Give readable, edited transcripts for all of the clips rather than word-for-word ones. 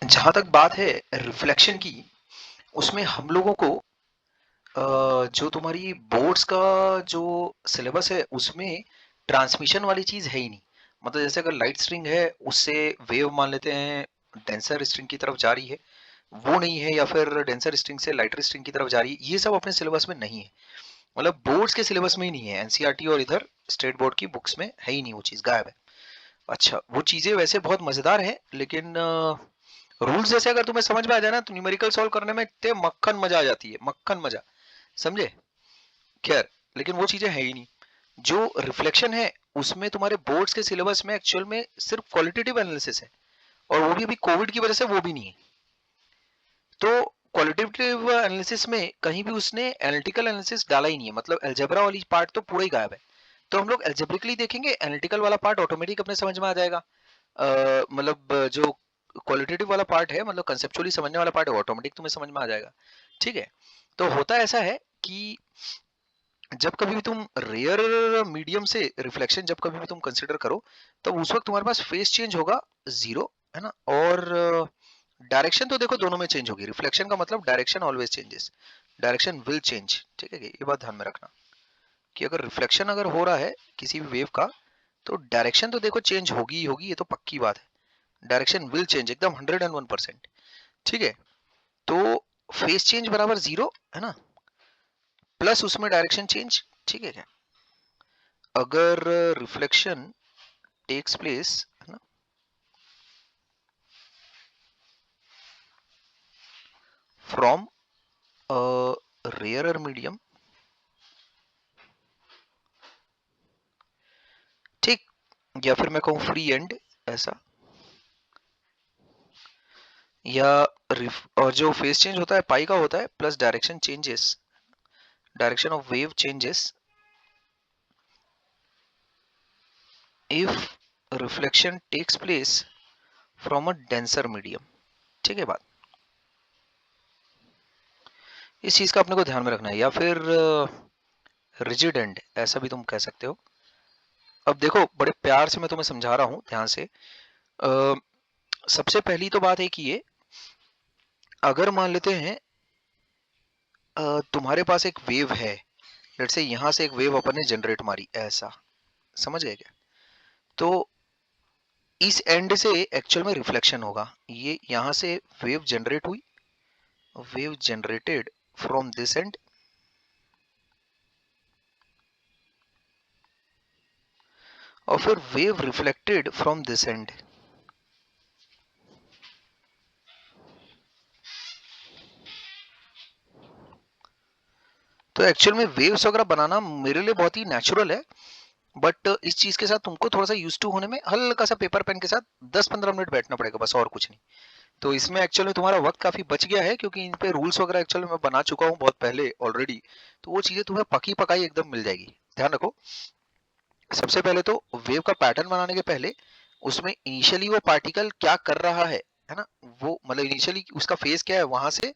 जहाँ तक बात है रिफ्लेक्शन की, उसमें हम लोगों को जो तुम्हारी बोर्ड्स का जो सिलेबस है उसमें ट्रांसमिशन वाली चीज़ है ही नहीं। मतलब जैसे अगर लाइट स्ट्रिंग है उससे वेव मान लेते हैं डेंसर स्ट्रिंग की तरफ जा रही है, वो नहीं है, या फिर डेंसर स्ट्रिंग से लाइटर स्ट्रिंग की तरफ जा रही है, ये सब अपने सिलेबस में नहीं है। मतलब बोर्ड्स के सिलेबस में ही नहीं है, एनसीईआरटी और इधर स्टेट बोर्ड की बुक्स में है ही नहीं, वो चीज़ गायब है। अच्छा, वो चीज़ें वैसे बहुत मज़ेदार है, लेकिन रूल्स जैसे अगर तुम्हें समझ में आ जाए ना तो न्यूमेरिकल सॉल्व करने में इतने मक्खन मजा आ जाती है, मक्खन मजा, समझे? खैर, लेकिन वो चीजें है ही नहीं। जो रिफ्लेक्शन है उसमें तुम्हारे बोर्ड्स के सिलेबस में एक्चुअल में सिर्फ क्वालिटेटिव एनालिसिस है, और वो भी अभी कोविड की वजह से वो भी नहीं है। तो क्वालिटेटिव एनालिसिस में कहीं भी उसने एनालिटिकल एनालिसिस डाला ही नहीं है, मतलब अलजेब्रा वाली पार्ट तो पूरा ही गायब है। तो हम लोग अलजेब्रिकली देखेंगे, एनालिटिकल वाला पार्ट ऑटोमेटिक अपने समझ में आ जाएगा। मतलब जो क्वालिटेटिव वाला पार्ट है, मतलब कंसेप्चुअली समझने वाला पार्ट है, ऑटोमेटिक तुम्हें समझ में आ जाएगा। ठीक है, तो होता ऐसा है कि जब कभी भी तुम रेयर मीडियम से रिफ्लेक्शन जब कभी भी तुम कंसिडर करो, तब उस वक्त तुम्हारे पास फेस चेंज होगा जीरो, है ना? और डायरेक्शन तो देखो दोनों में चेंज होगी। रिफ्लेक्शन का मतलब direction always changes, direction will change. ठीक है, ये बात ध्यान में रखना कि अगर रिफ्लेक्शन अगर हो रहा है किसी भी वेव का, तो डायरेक्शन तो देखो चेंज होगी ही होगी, ये तो पक्की बात है। डायरेक्शन विल चेंज एकदम 101%। ठीक है, तो फेस चेंज बराबर जीरो, है ना, प्लस उसमें डायरेक्शन चेंज। ठीक है क्या? अगर रिफ्लेक्शन टेक्स प्लेस, है ना, फ्रॉम रेयरर मीडियम, ठीक, या फिर मैं कहूँ फ्री एंड, ऐसा, या और जो फेस चेंज होता है पाई का होता है, plus direction changes, direction of wave changes if reflection takes place from a denser medium. ठीक है बात, इस चीज का अपने को ध्यान में रखना है। या फिर रिजिड एंड, ऐसा भी तुम कह सकते हो। अब देखो बड़े प्यार से मैं तुम्हें समझा रहा हूँ, ध्यान से। अ, सबसे पहली तो बात है कि ये, अगर मान लेते हैं तुम्हारे पास एक वेव है, लेट्स से यहां से एक वेव अपन ने जनरेट मारी, ऐसा, समझ गए क्या? तो इस एंड से एक्चुअल में रिफ्लेक्शन होगा। ये यहां से वेव जनरेट हुई, wave generated from this and, और फिर wave reflected from this and. तो एक्चुअल में वेव्स वगैरह बनाना मेरे लिए बहुत ही नेचुरल है, बट इस चीज के साथ तुमको थोड़ा सा यूज टू होने में हल्का सा पेपर पेन के साथ 10-15 मिनट बैठना पड़ेगा, बस और कुछ नहीं। तो इसमें एक्चुअली तुम्हारा वक्त काफी बच गया है, क्योंकि इन पे रूल्स वगैरह एक्चुअली मैं बना चुका हूँ बहुत पहले ऑलरेडी। तो वो चीजें तुम्हें पकी पकाई एकदम मिल जाएगी। ध्यान रखो, सबसे पहले तो वेव का पैटर्न बनाने के पहले उसमें इनिशियली वो पार्टिकल क्या कर रहा है ना, वो मतलब इनिशियली उसका फेज क्या है वहां से,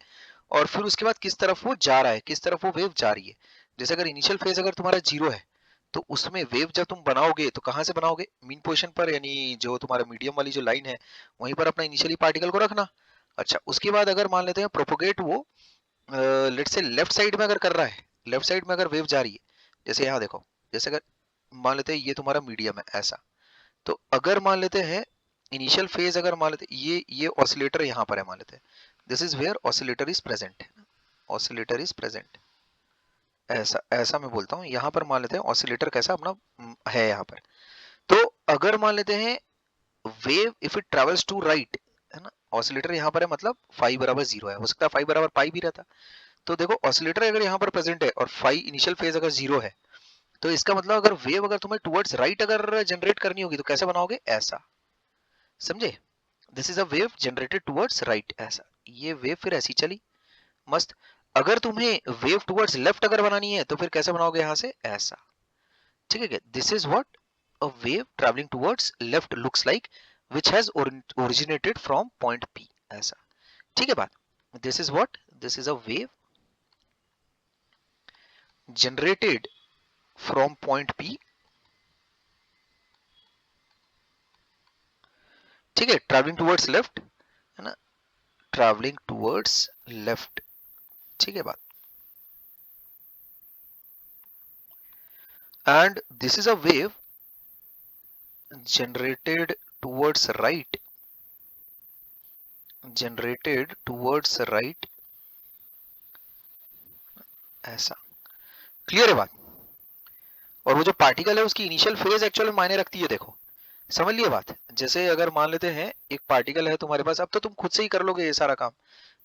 और फिर उसके बाद किस तरफ वो जा रहा है, किस तरफ वो वेव जा रही है। जैसे अगर इनिशियल फेज अगर तुम्हारा जीरो है, तो उसमें वेव जब तुम बनाओगे तो कहाँ से बनाओगे? मीन पोजीशन पर, यानी जो तुम्हारा मीडियम वाली जो लाइन है वहीं पर अपना इनिशियली पार्टिकल को रखना। अच्छा, उसके बाद अगर मान लेते हैं प्रोपोगेट वो लेट से लेफ्ट साइड में अगर कर रहा है, लेफ्ट साइड में अगर वेव जा रही है, जैसे यहाँ देखो, जैसे अगर मान लेते हैं ये तुम्हारा मीडियम है ऐसा, तो अगर मान लेते हैं इनिशियल फेज, अगर मान लेते हैं ये ऑसिलेटर यहाँ पर है, मान लेते हैं this is where oscillator is present, oscillator is present, ऐसा ऐसा मैं बोलता हूँ। यहाँ पर मान लेते हैं ऑसिलेटर कैसा अपना है यहाँ पर। तो अगर मान लेते हैं wave if it travels to right, है ना, ऑसिलेटर यहाँ पर है, मतलब फाई बराबर जीरो है, हो सकता है फाई बराबर पाई भी रहता। तो देखो ऑसिलेटर अगर यहाँ पर प्रेजेंट है और फाई इनिशियल फेज अगर जीरो है, तो इसका मतलब अगर वेव अगर तुम्हें टुवर्ड्स राइट अगर जनरेट करनी होगी तो कैसे बनाओगे? ऐसा, समझे? This is a wave generated towards right, ऐसा। ये वेव फिर ऐसी चली, मस्त। अगर तुम्हें वेव टुवर्ड्स लेफ्ट अगर बनानी है तो फिर कैसे बनाओगे? यहाँ से ऐसा। ठीक है, this is what a wave traveling towards left looks like, which has originated from point P, ऐसा। ठीक है बात, this is what, this is a wave generated from point P, ठीक है, traveling towards left, है ना, ट्रैवलिंग टूवर्ड्स लेफ्ट, ठीक है बात। And this is a wave generated towards right, generated towards right, ऐसा। क्लियर है बात। और वो जो पार्टिकल है उसकी इनिशियल फेज एक्चुअली मायने रखती है, देखो समझ लिए बात। जैसे अगर मान लेते हैं एक पार्टिकल है तुम्हारे पास, अब तो तुम खुद से ही कर लोगे ये सारा काम,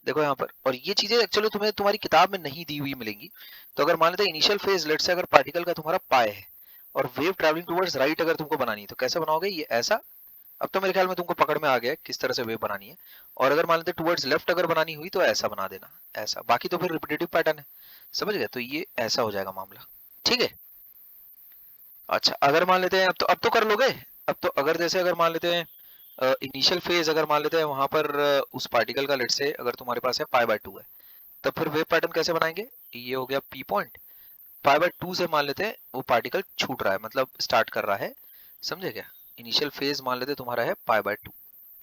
देखो यहाँ पर। और ये चीजें एक्चुअली तुम्हें तुम्हारी किताब में नहीं दी हुई मिलेंगी। तो अगर मान लेते हैं इनिशियल फेज लेट से अगर पार्टिकल का तुम्हारा पाए है और वेव ट्रैवलिंग टुवर्ड्स राइट अगर तुमको बनानी है तो कैसे बनाओगे, ये ऐसा। अब तो मेरे ख्याल में तुमको पकड़ में आ गया किस तरह से वेव बनानी है। और अगर मान लेते टुवर्ड्स लेफ्ट अगर बनानी हुई तो ऐसा बना देना, ऐसा। बाकी तो फिर रिपीटेटिव पैटर्न है, समझ गए। तो ये ऐसा हो जाएगा मामला, ठीक है। अच्छा अगर मान लेते हैं अब तो कर लोगे। अब तो अगर जैसे अगर मान लेते हैं इनिशियल फेज अगर मान लेते हैं वहां पर उस पार्टिकल का लेट से अगर तुम्हारे पास है π/2 है, तब फिर वेव पैटर्न कैसे बनाएंगे, ये हो गया P पॉइंट, π/2 से मान लेते हैं वो पार्टिकल छूट रहा है, मतलब स्टार्ट कर रहा है, समझे क्या। इनिशियल फेज मान लेते तुम्हारा है π/2,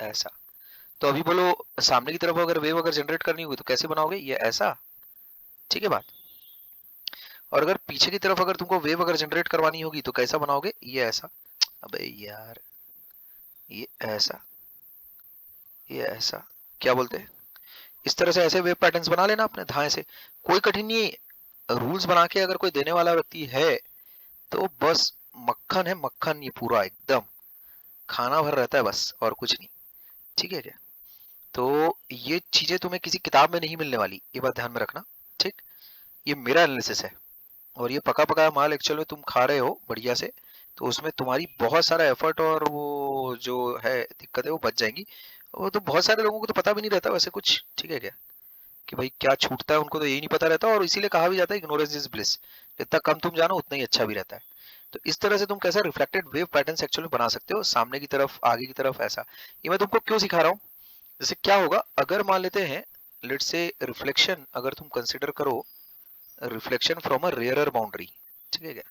ऐसा। तो अभी बोलो सामने की तरफ अगर वेव अगर जनरेट करनी होगी तो कैसे बनाओगे, ये ऐसा, ठीक है बात। और अगर पीछे की तरफ अगर तुमको वेव अगर जनरेट करवानी होगी तो कैसा बनाओगे, ये ऐसा। अबे यार, ये ऐसा, ये ऐसा, क्या बोलते हैं, इस तरह से ऐसे वेव पैटर्न्स बना लेना अपने धाए से। कोई कठिन नहीं, रूल्स बना के अगर कोई देने वाला व्यक्ति है तो बस मक्खन है, मक्खन ये पूरा एकदम खाना भर रहता है बस, और कुछ नहीं, ठीक है क्या। तो ये चीजें तुम्हें किसी किताब में नहीं मिलने वाली, ये बात ध्यान में रखना, ठीक। ये मेरा एनालिसिस है और ये पका पकाया माल एक्चुअल में तुम खा रहे हो बढ़िया से, तो उसमें तुम्हारी बहुत सारा एफर्ट और वो जो है दिक्कतें वो बच जाएंगी। वो तो बहुत सारे लोगों को तो पता भी नहीं रहता वैसे कुछ, ठीक है क्या, कि भाई क्या छूटता है उनको तो यही नहीं पता रहता। और इसीलिए कहा भी जाता है इग्नोरेंस इज ब्लिस, जितना कम तुम जानो उतना ही अच्छा भी रहता है। तो इस तरह से तुम कैसा रिफ्लेक्टेड वेव पैटर्न एक्चुअली बना सकते हो, सामने की तरफ आगे की तरफ ऐसा। ये मैं तुमको क्यों सिखा रहा हूँ, जैसे क्या होगा अगर मान लेते हैं लेट्स से रिफ्लेक्शन अगर तुम कंसिडर करो, reflection from a rarer boundary, ठीक है क्या।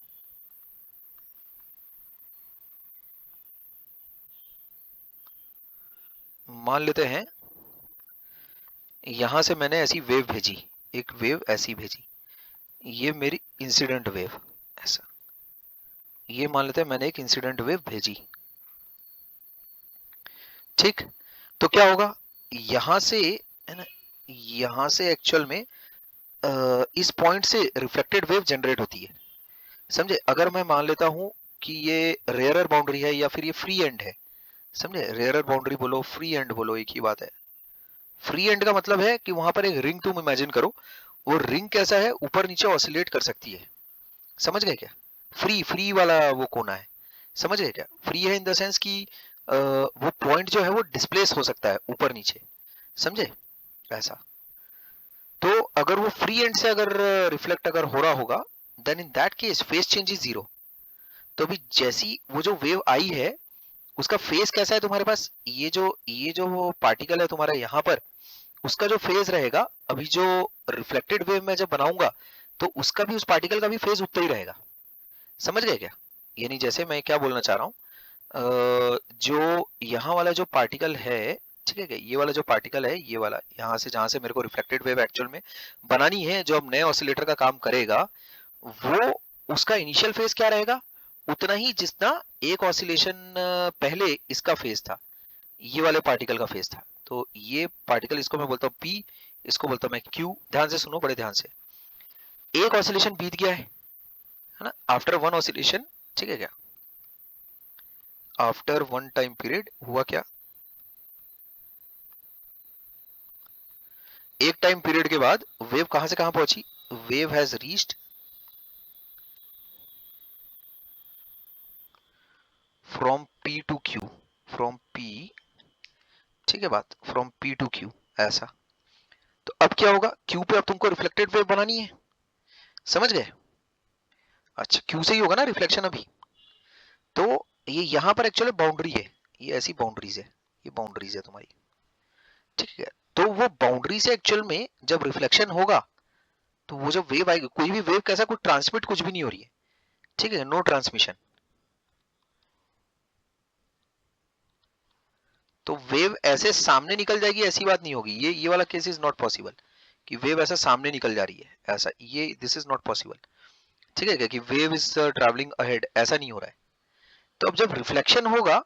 मान लेते हैं यहां से मैंने ऐसी वेव भेजी, एक वेव ऐसी भेजी, ये मेरी इंसिडेंट वेव, ऐसा। ये मान लेते हैं मैंने एक इंसिडेंट वेव भेजी, ठीक। तो क्या होगा यहां से, है ना, यहां से एक्चुअल में इस पॉइंट से रिफ्लेक्टेड वेव जनरेट होती है, समझे। अगर मैं मान लेता हूं कि ये रेयरर बाउंड्री है या फिर ये फ्री एंड है, समझे। रेयरर बाउंड्री बोलो फ्री एंड बोलो एक ही बात है। फ्री एंड का मतलब है कि वहां पर एक रिंग तुम इमेजिन करो, वो रिंग कैसा है ऊपर नीचे ऑसिलेट कर सकती है, समझ गए क्या। फ्री फ्री वाला वो कोना है, समझ गए क्या। फ्री है इन द सेंस कि वो पॉइंट जो है वो डिस्प्लेस हो सकता है ऊपर नीचे, समझे ऐसा। तो अगर वो फ्री एंड से अगर रिफ्लेक्ट अगर हो रहा होगा then in that case phase change is zero. तो अभी जैसी वो जो वेव आई है उसका फेस कैसा है तुम्हारे पास, ये जो वो पार्टिकल है तुम्हारा यहाँ पर, उसका जो फेज रहेगा अभी जो रिफ्लेक्टेड वेव में जब बनाऊंगा तो उसका भी उस पार्टिकल का भी फेज उतना ही रहेगा, समझ गए क्या। यानी जैसे मैं क्या बोलना चाह रहा हूँ, जो यहाँ वाला जो पार्टिकल है, ठीक है क्या, ये वाला जो पार्टिकल है ये वाला यहाँ से जहां से मेरे को रिफ्लेक्टेड वेव एक्चुअल में बनानी है जो अब नए ऑसिलेटर का काम करेगा, वो उसका इनिशियल फेज क्या रहेगा, उतना ही जितना एक ऑसिलेशन पहले इसका फेज था, ये वाले पार्टिकल का फेज था। तो ये पार्टिकल इसको मैं बोलता हूँ P, इसको बोलता हूँ मैं Q। ध्यान से सुनो बड़े ध्यान से, एक ऑसिलेशन बीत गया है ना, आफ्टर वन ऑसिलेशन, ठीक है क्या, आफ्टर वन टाइम पीरियड हुआ क्या, एक टाइम पीरियड के बाद वेव कहां से कहां पहुंची, wave has reached from P to Q, from P, ठीक है बात, फ्रॉम P टू Q, ऐसा। तो अब क्या होगा, Q पे अब तुमको रिफ्लेक्टेड वेव बनानी है, समझ गए। अच्छा Q से ही होगा ना रिफ्लेक्शन अभी। तो ये यहाँ पर एक्चुअली बाउंड्री है, ये ऐसी बाउंड्रीज है, ये बाउंड्रीज है तुम्हारी, ठीक है। तो वो बाउंड्री से एक्चुअल में जब रिफ्लेक्शन होगा तो वो जब वेव आएगी, कोई भी वेव कैसा, कोई ट्रांसमिट कुछ भी नहीं हो रही है, ठीक है, नो ट्रांसमिशन। तो वेव ऐसे सामने निकल जाएगी, ऐसी बात नहीं होगी। ये वाला केस इज नॉट पॉसिबल कि वेव ऐसा सामने निकल जा रही है, ऐसा ये दिस इज नॉट पॉसिबल। ठीक है क्या, कि वेव इज ट्रैवलिंग अहेड, ऐसा नहीं हो रहा है। तो अब जब रिफ्लेक्शन होगा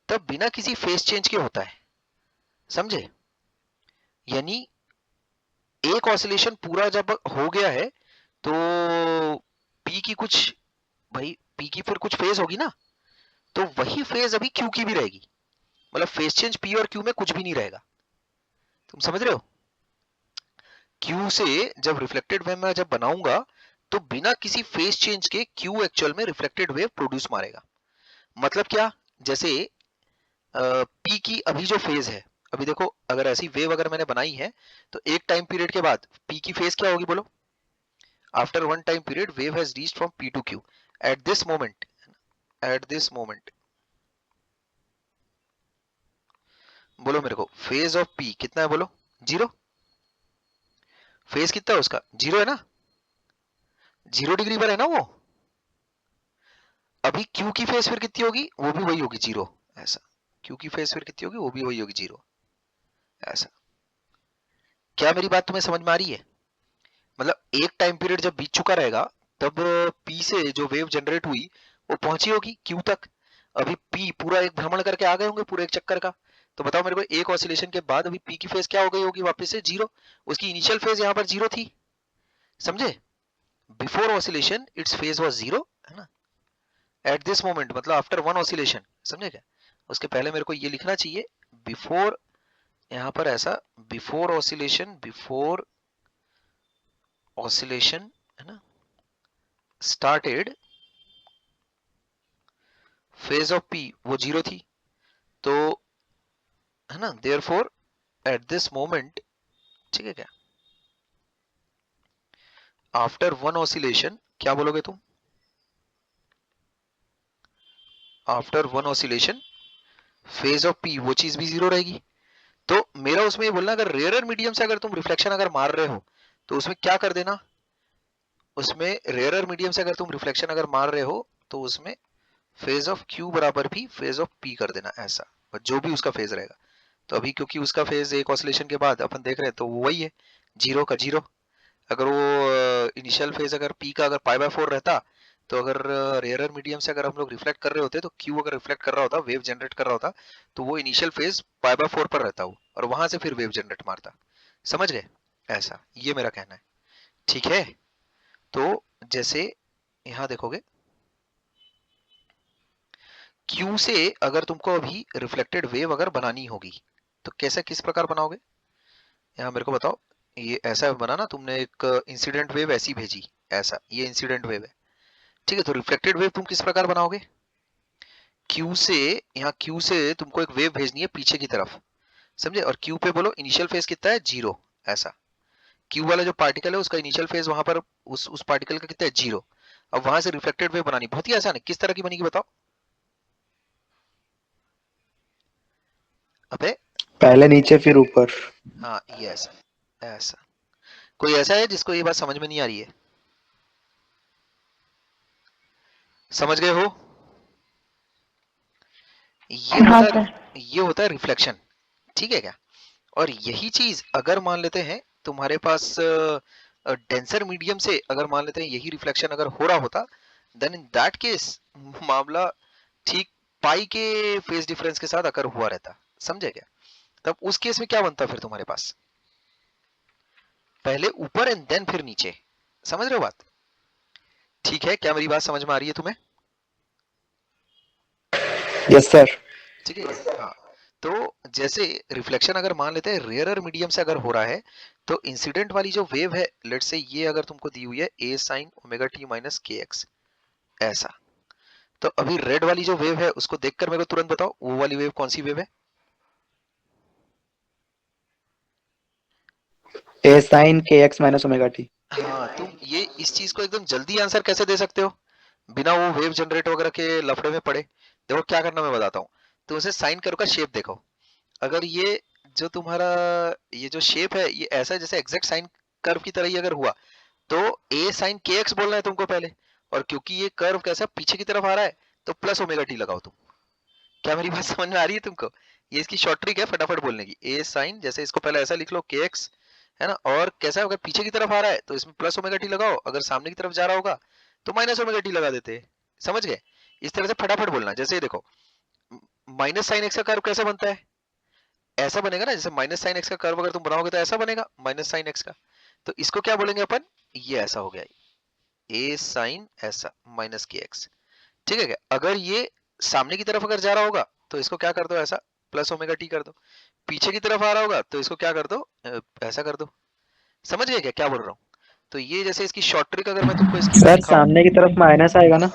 तब बिना किसी फेस चेंज के होता है, समझे? यानी एक ऑसिलेशन पूरा जब हो गया है तो पी की कुछ, भाई पी की फिर कुछ फेज होगी ना, तो वही फेज अभी क्यू की भी रहेगी। मतलब फेज चेंज पी और क्यू में कुछ भी नहीं रहेगा। तुम समझ रहे हो? क्यू से जब रिफ्लेक्टेड वेव मैं जब बनाऊंगा तो बिना किसी फेज चेंज के क्यू एक्चुअल में रिफ्लेक्टेड वेव प्रोड्यूस मारेगा। मतलब क्या, जैसे पी की अभी जो फेज है, अभी देखो अगर ऐसी वेव अगर मैंने बनाई है तो एक टाइम पीरियड के बाद पी की फेज क्या होगी बोलो? After one time period wave has reached from P to Q. At this moment, at this moment बोलो मेरे को, फेज ऑफ पी कितना है बोलो? जीरो। फेज कितना है उसका? जीरो है ना, 0 डिग्री पर है ना वो। अभी क्यू की फेज फिर कितनी होगी? वो भी वही होगी, जीरो। ऐसा क्यू की फेज फिर कितनी होगी? वो भी वही होगी, जीरो। ऐसा, क्या मेरी बात तुम्हें समझ में आ रही है? मतलब एक टाइम पीरियड जब बीत चुका रहेगा तब पी से जो वेव जनरेट हुई वो पहुंची होगी क्यू तक। अभी पी पूरा एक भ्रमण करके आ गए होंगे, पूरे एक चक्कर का। तो बताओ मेरे को, एक ऑसिलेशन के बाद अभी पी की फेज क्या हो गई होगी? वापस से जीरो। उसकी इनिशियल फेज यहाँ पर जीरो थी, समझे? Before oscillation it's phase was zero, है ना? एट दिस मोमेंट मतलब आफ्टर वन ऑसिलेशन, समझे क्या? उसके पहले मेरे को ये लिखना चाहिए बिफोर, यहाँ पर ऐसा, बिफोर ऑसिलेशन, बिफोर ऑसिलेशन, है ना, स्टार्टेड, फेज ऑफ पी वो जीरो थी, तो है ना, देयरफॉर एट दिस मोमेंट, ठीक है क्या, आफ्टर वन ऑसिलेशन क्या बोलोगे तुम? After one oscillation phase of P वो चीज भी जीरो रहेगी। तो मेरा उसमें ये बोलना, अगर रेयरर मीडियम से अगर तुम रिफ्लेक्शन अगर मार रहे हो तो उसमें क्या कर देना, उसमें रेयरर मीडियम से अगर तुम रिफ्लेक्शन अगर मार रहे हो तो उसमें फेज ऑफ क्यू बराबर भी फेज ऑफ पी कर देना, ऐसा जो भी उसका फेज रहेगा। तो अभी क्योंकि उसका फेज एक ऑसिलेशन के बाद अपन देख रहे हैं तो वो वही है, जीरो का जीरो। अगर वो इनिशियल फेज अगर पी का अगर पाई बाय 4 रहता, तो अगर रेयरर मीडियम से अगर हम लोग रिफ्लेक्ट कर रहे होते तो क्यू अगर रिफ्लेक्ट कर रहा होता, वेव जनरेट कर रहा होता, तो वो इनिशियल फेज पाई बाय 4 पर रहता वो, और वहां से फिर वेव जनरेट मारता। समझ गए? ऐसा ये मेरा कहना है, ठीक है? तो जैसे यहाँ देखोगे, क्यू से अगर तुमको अभी रिफ्लेक्टेड वेव अगर बनानी होगी तो कैसे, किस प्रकार बनाओगे? यहाँ मेरे को बताओ। ये ऐसा बना ना तुमने, एक इंसिडेंट वेव ऐसी भेजी, ऐसा ये इंसिडेंट वेव है, ठीक है? तो रिफ्लेक्टेड वेव तुम किस प्रकार बनाओगे? क्यू से, यहाँ क्यू से तुमको एक वेव भेजनी है पीछे की तरफ, समझे? और क्यू पे बोलो इनिशियल फेज कितना है? जीरो। ऐसा क्यू वाला जो पार्टिकल है उसका इनिशियल फेज वहां पर उस पार्टिकल का कितना है? जीरो। अब वहां से रिफ्लेक्टेड वेव बनानी बहुत ही आसान है। किस तरह की बनेगी बताओ? अबे पहले नीचे फिर ऊपर। हाँ, ये ऐसा, ऐसा। कोई ऐसा है जिसको ये बात समझ में नहीं आ रही है? समझ गए हो? ये हाँ होता सर। है, ये होता है रिफ्लेक्शन, ठीक है क्या? और यही चीज अगर मान लेते हैं तुम्हारे पास डेंसर मीडियम से अगर मान लेते हैं यही रिफ्लेक्शन अगर हो रहा होता, देन इन दैट केस मामला ठीक पाई के फेज डिफरेंस के साथ अगर हुआ रहता, समझे क्या? तब उस केस में क्या बनता फिर तुम्हारे पास? पहले ऊपर एंड देन फिर नीचे। समझ रहे हो बात? ठीक है, क्या मेरी बात समझ में आ रही है तुम्हें? Yes sir. ठीक है क्या? हाँ। तो जैसे रिफ्लेक्शन अगर मान लेते हैं रेयरर मीडियम से अगर हो रहा है, तो इंसिडेंट वाली जो वेव है, लेट्स से ये अगर तुमको दी हुई है a sin omega t minus k x, ऐसा। तो अभी रेड वाली जो वेव है उसको देखकर मेरे को तुरंत बताओ वो वाली वेव कौन सी वेव है? ए साइन के एक्स माइनस ओमेगा टी। हाँ, तुम ये इस चीज को एकदम जल्दी आंसर कैसे दे सकते हो बिना वो वेव जनरेट वगैरह के लफड़े में पड़े? देखो क्या करना मैं बताता हूँ। तो उसे साइन कर्व का शेप देखो। अगर ये जो तुम्हारा ये जो शेप है ये ऐसा है जैसे एग्जैक्ट साइन कर्व की तरह ही अगर हुआ, तो ए साइन के एक्स बोलना है तुमको पहले। और क्योंकि ये कर्व कैसा पीछे की तरफ आ रहा है, तो प्लस ओमेगा टी लगाओ तुम। क्या मेरी बात समझ में आ रही है तुमको? ये इसकी शॉर्ट ट्रिक है फटाफट बोलने की। ए साइन, जैसे इसको पहले ऐसा लिख लो के एक्स, है ना, और कैसा है, अगर पीछे की तरफ आ रहा है तो इसमें प्लस ओमेगा टी लगाओ, अगर सामने की तरफ जा रहा होगा तो माइनस ओमेगा टी लगा देते हैं। समझ गए? इस तरह से फटाफट बोलना। जैसे ये देखो, माइनस साइन एक्स का कर्व कैसे बनता है, ऐसा बनेगा ना, जैसे माइनस साइन एक्स का कर्व अगर तुम बनाओगे तो ऐसा बनेगा माइनस साइन एक्स का। तो इसको क्या बोलेंगे अपन, ये ऐसा हो गया, ए साइन ऐसा माइनस के एक्स। ठीक है क्या? अगर ये सामने की तरफ अगर जा रहा होगा तो इसको क्या कर दो, ऐसा प्लस ओमेगा टी कर दो। पीछे की तरफ आ रहा होगा तो इसको क्या कर दो, ऐसा कर दो। समझ गए क्या क्या बोल रहा हूँ? तो ये जैसे इसकी शॉर्ट ट्रिक अगर मैं तुमको इसकी सर दिखाऊं, सामने की तरफ माइनस आएगा ना?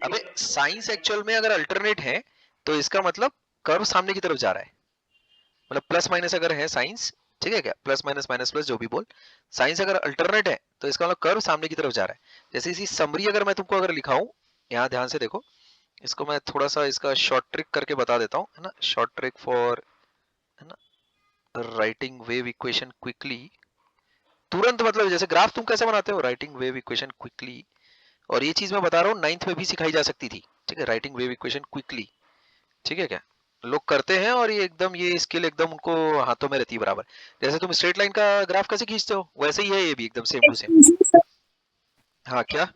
अबे साइंस एक्चुअल में अगर अल्टरनेट है तो इसका मतलब कर्व सामने की तरफ जा रहा है, मतलब प्लस माइनस अगर है साइंस, ठीक है क्या, प्लस माइनस माइनस प्लस जो भी बोल, साइंस अगर अल्टरनेट है तो इसका मतलब कर्व सामने की तरफ जा रहा है। जैसे इसी समरी अगर मैं तुमको अगर लिखाऊं, यहाँ ध्यान से देखो, इसको मैं थोड़ा सा इसका शॉर्ट ट्रिक करके बता देता हूँ, है ना, शॉर्ट ट्रिक फॉर, है ना, राइटिंग वेव इक्वेशन क्विकली, तुरंत, मतलब जैसे ग्राफ तुम कैसे बनाते हो, राइटिंग वेव इक्वेशन क्विकली। और ये चीज मैं बता रहा हूँ 9th में भी सिखाई जा सकती थी, ठीक है, राइटिंग वेव इक्वेशन क्विकली। ठीक है क्या? लोग करते हैं और ये एकदम, ये स्किल एकदम उनको हाथों में रहती है बराबर। जैसे तुम स्ट्रेट लाइन का ग्राफ कैसे खींचते हो, वैसे ही है ये भी एकदम सेम टू सेम। हाँ क्या?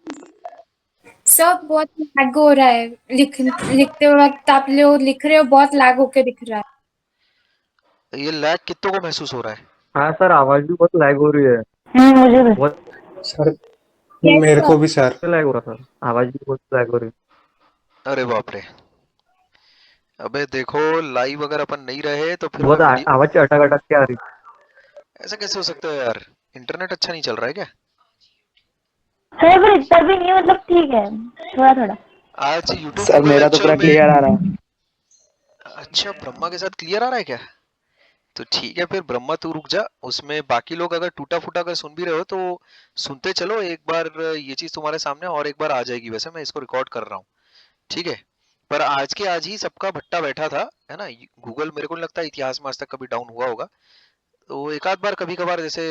सब बहुत लैग हो रहा है, लिखते वक्त आप लोग लिख रहे हो, बहुत लैग होके दिख रहा है। ये लैग कितनों को महसूस हो रहा है? हाँ सर, आवाज भी बहुत लैग हो रही है। मुझे भी। बहुत सर Yes, मेरे sir. को भी सर। लैग हो रहा सर, आवाज भी बहुत लैग हो रही है। अरे बाप रे। अबे देखो, लाइव अगर अपन नहीं रहे तो फिर मैं बहुत वीडियो, आवाज अटक अटक के आ रही। ऐसा कैसे हो सकता है यार, इंटरनेट अच्छा नहीं चल रहा है क्या? सर पर इतना भी नहीं, मतलब ठीक है, थोड़ा थोड़ा। आज यूट्यूब सर पे तो मेरा तो एक्चुअल पूरा में, क्लियर आ रहा है। अच्छा ब्रह्मा के साथ क्लियर आ रहा है क्या? तो ठीक है, फिर ब्रह्मा तू रुक जा, उसमें बाकी लोग अगर टूटा फूटा अगर सुन भी रहे हो तो सुनते चलो एक बार, ये चीज तुम्हारे सामने और एक बार आ जाएगी, वैसे मैं इसको रिकॉर्ड कर रहा हूँ, ठीक है। पर आज के आज ही सबका भट्टा बैठा था, है ना। गूगल मेरे को नहीं लगता इतिहास में आज तक कभी डाउन हुआ होगा, तो एक आध बार कभी कभार, जैसे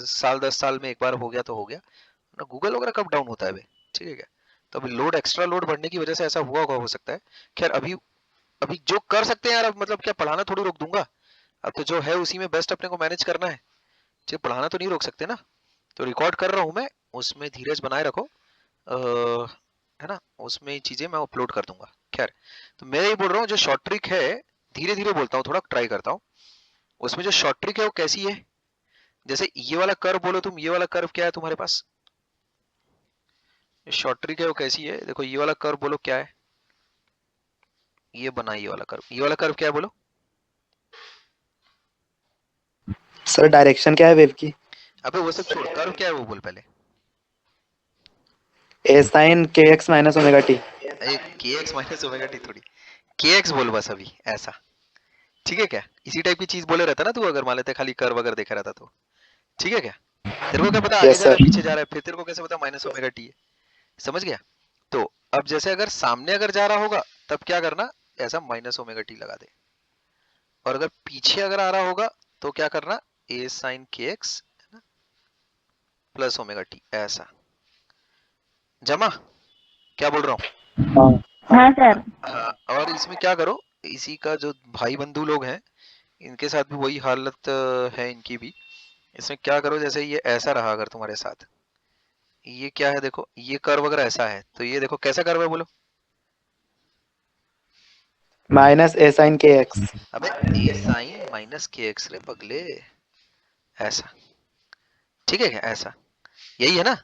साल 10 साल में एक बार हो गया तो हो गया ना, गूगल वगैरह कब डाउन होता है बे, ठीक है क्या। तो अभी लोड, एक्स्ट्रा लोड बढ़ने की वजह से ऐसा हुआ होगा, हो सकता है। खैर अभी, अभी जो कर सकते हैं यार, अब मतलब क्या पढ़ाना थोड़ी रोक दूंगा, अब तो जो है उसी में बेस्ट अपने को मैनेज करना है, ठीक, पढ़ाना तो नहीं रोक सकते ना। तो रिकॉर्ड कर रहा हूँ मैं, उसमें धीरज बनाए रखो, है ना, उसमें चीजें मैं अपलोड कर दूंगा। खैर, तो मैं ये बोल रहा हूँ, जो शॉर्ट ट्रिक है, धीरे धीरे बोलता हूँ, थोड़ा ट्राई करता हूँ। उसमें जो शॉर्ट ट्रिक है वो कैसी है, जैसे ये वाला कर्व बोलो तुम, ये वाला कर्व क्या है तुम्हारे पास, शॉर्ट ट्रिक है वो कैसी है, देखो ये वाला कर्व बोलो क्या है, ये बना ये वाला कर्व, ये वाला कर्व क्या है बोलो। सर डायरेक्शन क्या है वेव की? अबे वो सब छोड़, कर्व क्या है वो बोल पहले। ए साइन के एक्स माइनस ओमेगा टी। के एक्स माइनस ओमेगा टी थोड़ी, के एक्स बोल बस अभी, ऐसा, ठीक है क्या, इसी टाइप की चीज बोले रहता ना तू, अगर मान लेते खाली कर्व अगर देखा रहता तो, ठीक है क्या। तेरे को क्या पता आगे यस जा रहा सर। है पीछे जा रहा है, फिर तेरे को कैसे पता माइनस ओमेगा टी है, समझ गया। तो अब जैसे अगर सामने अगर जा रहा होगा तब क्या करना, ऐसा माइनस ओमेगा टी लगा दे, और अगर पीछे अगर आ रहा होगा तो क्या करना, ए साइन के एक्स प्लस ओमेगा टी, ऐसा। जमा, क्या बोल रहा हूँ? हाँ हाँ सर। हाँ, और इसमें क्या करो, इसी का जो भाई बंधु लोग हैं इनके साथ भी वही हालत है इनकी भी। इसमें क्या करो, जैसे ये ऐसा रहा अगर तुम्हारे साथ, ये क्या है देखो, ये कर्व अगर ऐसा है तो ये देखो कैसा कर्व है बोलो। माइनस ए साइन के एक्स। अबे ए sign minus k X ray पगले, ऐसा, ठीक है क्या, ऐसा, यही है ना।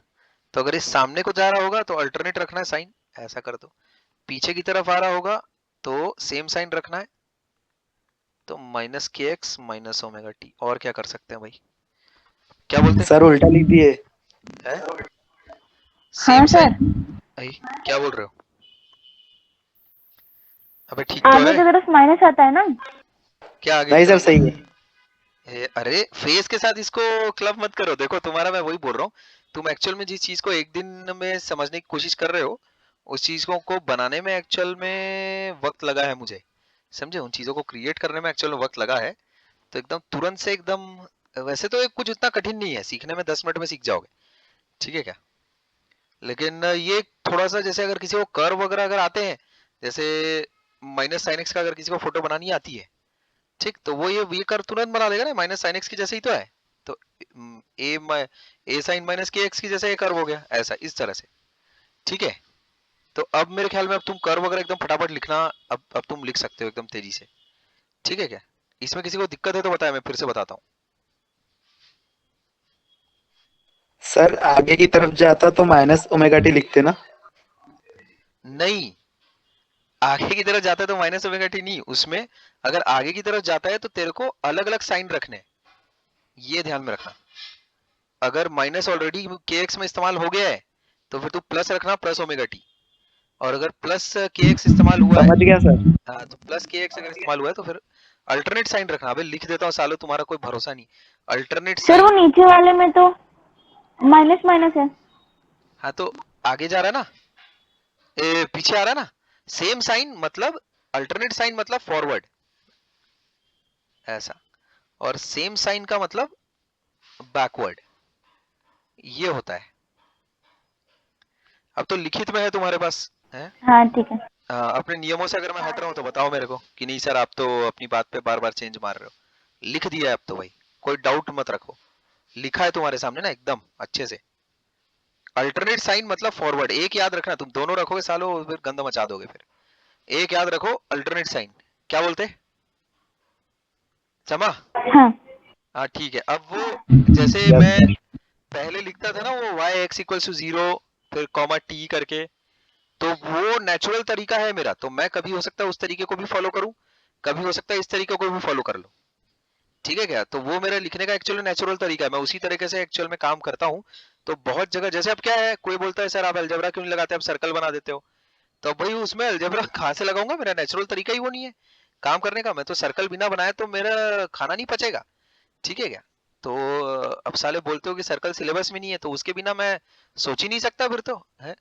तो अगर इस सामने को जा रहा होगा तो अल्टरनेट रखना है साइन, ऐसा कर दो। पीछे की तरफ आ रहा होगा तो सेम साइन रखना है, तो minus k x minus omega T. और क्या कर सकते हैं भाई, क्या बोलते सर उल्टा लिख दिए। हैं, हाँ सेम सर, साइन। भाई क्या बोल रहे हो, अबे ठीक तो आगे है, की तरफ माइनस आता है ना। क्या आगे की नहीं सर तरफ सही है। अरे फेस के साथ इसको क्लब मत करो, देखो तुम्हारा मैं वही बोल रहा हूँ, तुम एक्चुअल में जिस चीज को एक दिन में समझने की कोशिश कर रहे हो, उस चीज को बनाने में एक्चुअल में वक्त लगा है मुझे, समझे, उन चीजों को क्रिएट करने में एक्चुअल में वक्त लगा है। तो एकदम तुरंत से एकदम, वैसे तो ये कुछ उतना कठिन नहीं है सीखने में, 10 मिनट में सीख जाओगे, ठीक है क्या। लेकिन ये थोड़ा सा, जैसे अगर किसी को कर्व वगैरह अगर आते हैं, जैसे माइनस साइन एक्स का अगर किसी को फोटो बनानी आती है, ठीक, तो वो ये कर तुरंत बना देगा ना, माइनस साइन एक्स की जैसे ही तो है। तो ए साइन माइनस के एक्स की जैसे ये कर्व हो गया, ऐसा इस तरह से। ठीक है, तो अब मेरे ख्याल में अब तुम कर्व वगैरह एकदम फटाफट लिखना, अब तुम लिख सकते हो एकदम तेजी से। ठीक है क्या? इसमें किसी को दिक्कत है तो बताया, मैं फिर से बताता हूँ। सर आगे की तरफ जाता तो माइनस ओमेगा टी लिखते ना। नहीं, आगे की तरफ जाता है तो माइनस ओमेगा टी नहीं, उसमें अगर आगे की तरफ जाता है तो तेरे को अलग अलग साइन रखने, ये ध्यान में रखना। अगर माइनस ऑलरेडी के एक्स में इस्तेमाल हो गया है तो फिर तू प्लस रखना, प्लस ओमेगा टी। और अगर प्लस के एक्स इस्तेमाल हुआ है, समझ गया सर। हाँ, तो प्लस के एक्स अगर इस्तेमाल हुआ है तो फिर अल्टरनेट साइन रखना। अबे लिख देता हूँ सालो, तुम्हारा कोई भरोसा नहीं। अल्टरनेट सर वो साइन, नीचे वाले में तो माइनस माइनस है। हाँ तो आगे जा रहा है ना, पीछे आ रहा है ना। सेम साइन मतलब, अल्टरनेट साइन मतलब फॉरवर्ड, ऐसा। और सेम साइन का मतलब बैकवर्ड, ये होता है। अब तो लिखित में है तुम्हारे पास, है? हाँ ठीक है। अपने नियमों से अगर मैं हट रहा हूं तो बताओ मेरे को कि नहीं सर आप तो अपनी बात पे बार बार चेंज मार रहे हो। लिख दिया है अब तो भाई, कोई डाउट मत रखो। लिखा है तुम्हारे सामने ना एकदम अच्छे से। अल्टरनेट साइन मतलब फॉरवर्ड, एक याद रखना, तुम दोनों रखोगे सालो फिर गंद मचा दोगे फिर। एक याद रखो, अल्टरनेट साइन क्या बोलते, समा? हाँ हाँ ठीक है। अब वो जैसे यस मैं सर। पहले लिखता था ना, वो y x इक्वल टू 0 फिर कॉमा t करके, तो वो नेचुरल तरीका है मेरा। तो मैं कभी हो सकता है उस तरीके को भी फॉलो करूं, कभी हो सकता है इस तरीके को भी फॉलो कर लो। ठीक है क्या? तो वो मेरा लिखने का एक्चुअली नेचुरल तरीका है, मैं उसी तरीके से एक्चुअल में काम करता हूँ। तो बहुत जगह जैसे अब क्या है, कोई बोलता है सर आप अलजेब्रा क्यों नहीं लगाते, आप सर्कल बना देते हो। तो भाई उसमें अलजेब्रा कहाँ से लगाऊंगा, मेरा नेचुरल तरीका ही वो नहीं है काम करने का। मैं तो सर्कल बिना बनाए तो मेरा खाना नहीं पचेगा। ठीक है क्या? तो अब साले बोलते हो कि सर्कल सिलेबस में नहीं है, तो उसके बिना मैं सोच ही नहीं सकता फिर तो, है।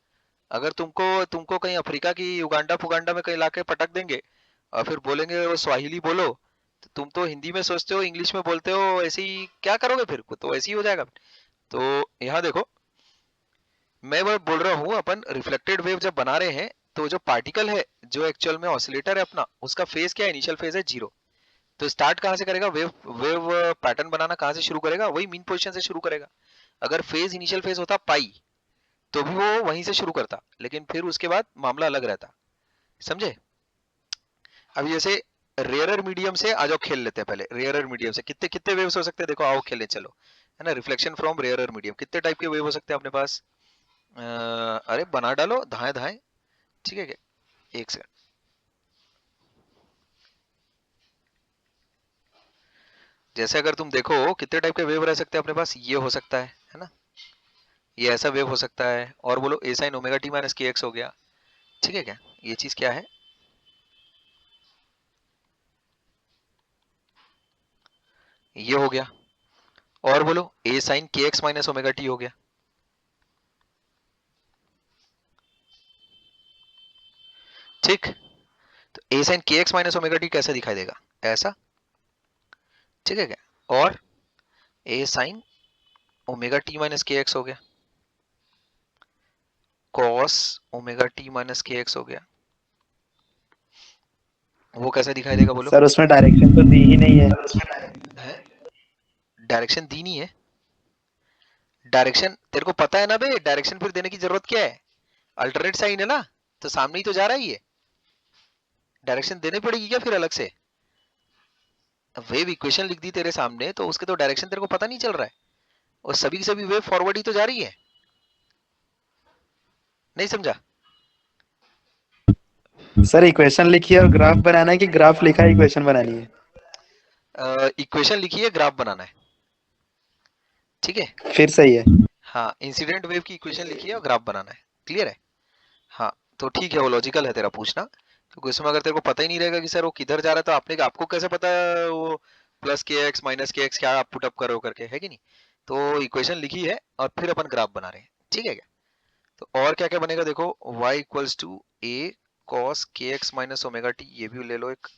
अगर तुमको तुमको कहीं अफ्रीका की युगांडा फुगांडा में कहीं लाके पटक देंगे और फिर बोलेंगे वो स्वाहिली बोलो, तो तुम तो हिंदी में सोचते हो इंग्लिश में बोलते हो, ऐसे ही क्या करोगे फिर, तो ऐसे ही हो जाएगा। तो यहाँ देखो, मैं वो बोल रहा हूँ, अपन रिफ्लेक्टेड वेव जब बना रहे हैं तो जो पार्टिकल है, जो एक्चुअल में ऑसिलेटर है अपना, उसका फेज क्या है, इनिशियल फेज है 0। तो स्टार्ट कहाँ से करेगा, वेव वेव पैटर्न बनाना कहाँ से शुरू करेगा, वही मीन पोजीशन से शुरू करेगा। अगर फेज इनिशियल फेज होता पाई तो भी वो वहीं से शुरू करता, लेकिन फिर उसके बाद मामला अलग रहता। समझे? अब जैसे रेयरर मीडियम से आ जाओ, खेल लेते हैं पहले रेयरर मीडियम से। कितने कितने वेव्स हो सकते हैं, देखो आओ खेलें चलो, है ना। रिफ्लेक्शन फ्रॉम रेयरर मीडियम, कितने टाइप के वेव हो सकते हैं अपने पास? अरे बना डालो धाए धाए। ठीक है क्या, एक सेकंड। जैसे अगर तुम देखो कितने टाइप के वेव रह सकते हैं अपने पास, ये हो सकता है ना, ये ऐसा वेव हो सकता है। और बोलो ए sine omega t minus k x हो गया। ठीक है क्या, ये चीज क्या है, ये हो गया। और बोलो ए साइन के एक्स माइनस ओमेगा टी हो गया। ठीक, तो ए साइन के एक्स माइनस ओमेगा टी कैसे दिखाई देगा, ऐसा। ठीक है क्या, और ए sine omega t minus k x हो गया, cos omega t minus k x हो गया, वो कैसे दिखाई देगा बोलो? सर उसमें डायरेक्शन तो दी ही नहीं है। है, डायरेक्शन दी नहीं है। डायरेक्शन तेरे को पता है ना बे, डायरेक्शन फिर देने की जरूरत क्या है, अल्टरनेट साइन है ना, तो सामने ही तो जा रहा है ये। डायरेक्शन देनी पड़ेगी क्या फिर अलग से? वेव इक्वेशन लिख दी तेरे सामने, तो उसके तो डायरेक्शन तेरे को पता नहीं चल रहा है, और सभी की सभी वेव फॉरवर्ड ही तो जा रही है। नहीं समझा? सर इक्वेशन लिखिए और ग्राफ बनाना है कि ग्राफ लिखा है इक्वेशन बनानी है? इक्वेशन लिखिए, ग्राफ बनाना है। ठीक है, फिर सही है। हाँ, इंसिडेंट वेव की इक्वेशन लिखिए और ग्राफ बनाना है। क्लियर है? हाँ, तो ठीक है, वो लॉजिकल है तेरा पूछना, क्योंकि उसमें अगर तेरे को पता ही नहीं रहेगा कि सर वो किधर जा रहा है, तो आपने आपको कैसे पता है वो plus k x minus k x क्या आप पुट अप करो करके, है कि नहीं। तो इक्वेशन लिखी है और फिर अपन ग्राफ बना रहे हैं। ठीक है क्या? तो और क्या क्या बनेगा देखो, y equals to a cos k x minus omega t, ये भी ले लो एक।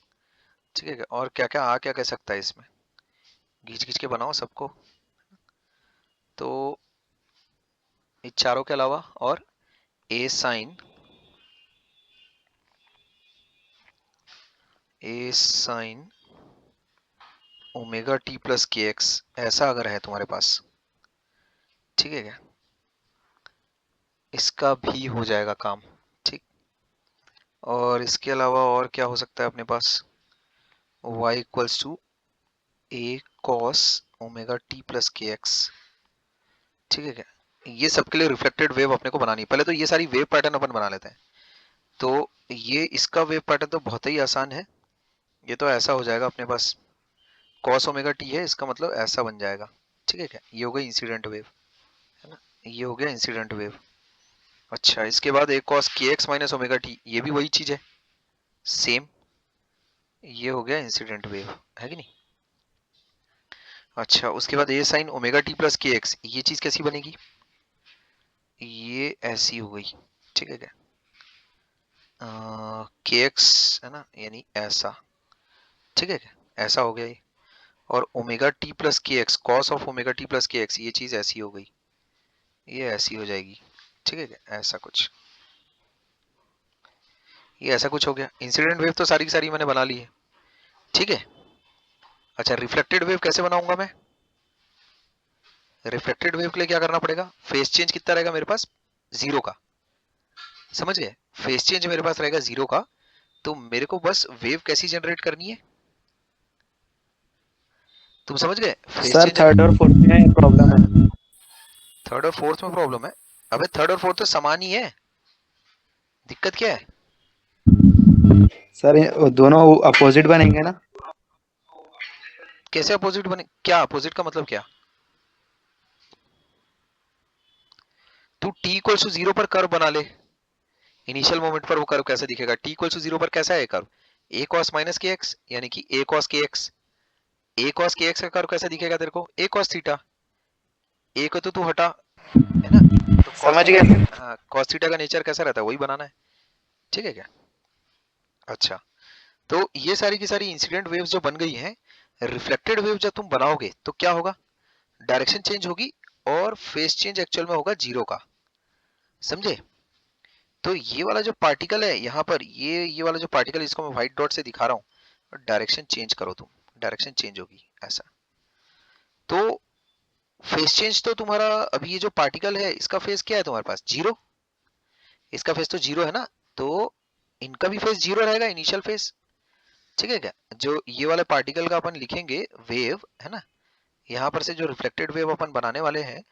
ठीक है क्या, और क्या क्या आ क्या कह सकता है इसमें, घींच घींच के बनाओ सबको। तो इन चारों के अलावा और ए साइन ए sine omega t plus k x, ऐसा अगर है तुम्हारे पास, ठीक है क्या, इसका भी हो जाएगा काम, ठीक। और इसके अलावा और क्या हो सकता है अपने पास, y equals to a cos omega t plus k x, ठीक है क्या। ये सबके लिए रिफ्लेक्टेड वेव अपने को बनानी है। पहले तो ये सारी वेव पैटर्न अपन बना लेते हैं। तो ये इसका वेव पैटर्न तो बहुत ही आसान है। ये तो ऐसा हो जाएगा अपने पास, कॉस ओमेगा टी है, इसका मतलब ऐसा बन जाएगा, ठीक है क्या। ये हो गई इंसिडेंट वेव, है ना, ये हो गया इंसिडेंट वेव। अच्छा, इसके बाद एक cos k x minus omega t, ये भी वही चीज है, सेम। ये हो गया इंसिडेंट वेव, है कि नहीं। अच्छा, उसके बाद ए sine omega t plus k x, ये चीज कैसी बनेगी, ये ऐसी हो गई, ठीक है क्या, के एक्स है ना, यानी ऐसा, ठीक है क्या, ऐसा हो गया ये। और omega t plus k x, cos of omega t plus k x, ये चीज ऐसी हो गई, ये ऐसी हो जाएगी, ठीक है क्या, ऐसा कुछ, ये ऐसा कुछ हो गया। इंसिडेंट वेव तो सारी की सारी मैंने बना ली है, ठीक है। अच्छा, रिफ्लेक्टेड वेव कैसे बनाऊंगा मैं, रिफ्लेक्टेड वेव के लिए क्या करना पड़ेगा, फेस चेंज कितना रहेगा मेरे पास, 0 का, समझ गए, फेस चेंज मेरे पास रहेगा 0 का। तो मेरे को बस वेव कैसी जनरेट करनी है, तुम समझ गए, फेस सर चेंज। थर्ड और फोर्थ में प्रॉब्लम है। थर्ड और फोर्थ में प्रॉब्लम है, अबे थर्ड और फोर्थ तो समान ही है, दिक्कत क्या है। सर वो दोनों अपोजिट बनेंगे ना। कैसे अपोजिट बने, क्या अपोजिट का मतलब क्या, तू t इक्वल्स टू 0 पर कर्व बना ले, इनिशियल मोमेंट पर वो कर्व कैसे दिखेगा, t इक्वल्स टू 0 पर कैसा है curve, a cos minus k x, यानी कि a cos के एक्स, a cos के एक्स का कर्व कैसा दिखेगा तेरे को, a cos थीटा, a को तो तू हटा, है ना, तो cos समझ थीटा, गए। हाँ cos थीटा का नेचर कैसा रहता है वही बनाना है, ठीक है क्या। अच्छा, तो ये सारी की सारी इंसिडेंट वेव्स जो बन गई हैं, रिफ्लेक्टेड वेव जब तुम बनाओगे तो क्या होगा, डायरेक्शन चेंज होगी और फेस चेंज एक्चुअल में होगा 0 का, समझे। तो ये वाला जो पार्टिकल है यहाँ पर, ये वाला जो पार्टिकल, इसको मैं व्हाइट डॉट से दिखा रहा हूँ, डायरेक्शन चेंज करो तुम, डायरेक्शन चेंज होगी ऐसा। तो फेस चेंज तो तुम्हारा, अभी ये जो पार्टिकल है इसका फेस क्या है तुम्हारे पास, 0, इसका फेस तो 0 है ना, तो इनका भी फेस 0 रहेगा, इनिशियल फेस, ठीक है क्या। जो ये वाले पार्टिकल का अपन लिखेंगे वेव, है ना, यहाँ पर से जो रिफ्लेक्टेड वेव अपन बनाने वाले हैं,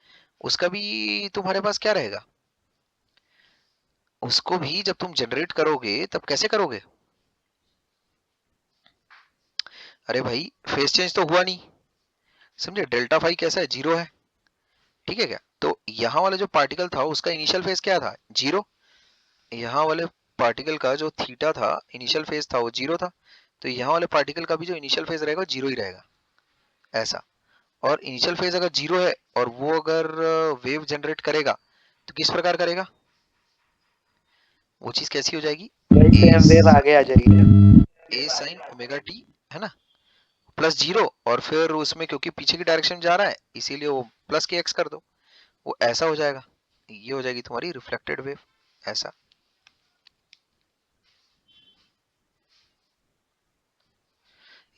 उसका भी तुम्हारे पास क्या रहेगा, उसको भी जब तुम जनरेट करोगे तब कैसे करोगे, अरे भाई फेस चेंज तो हुआ नहीं, समझे, डेल्टा फाई कैसा है, 0 है, ठीक है क्या। तो यहाँ वाला जो पार्टिकल था उसका इनिशियल फेस क्या था, 0, यहाँ वाले पार्टिकल का जो थीटा था इनिशियल फेस था वो 0 था, तो यहाँ वाले पार्टिकल का भी जो इनिशियल फेस रहेगा 0 ही रहेगा, ऐसा। और इनिशियल फेज अगर 0 है और वो अगर वेव जनरेट करेगा तो किस प्रकार करेगा, वो चीज कैसी हो जाएगी, सेम वेव आगे आ जाएगी। ए साइन ओमेगा टी, है ना, प्लस 0, और फिर उसमें क्योंकि पीछे की डायरेक्शन जा रहा है इसीलिए वो प्लस के एक्स कर दो, वो ऐसा हो जाएगा, ये हो जाएगी तुम्हारी रिफ्लेक्टेड वेव, ऐसा।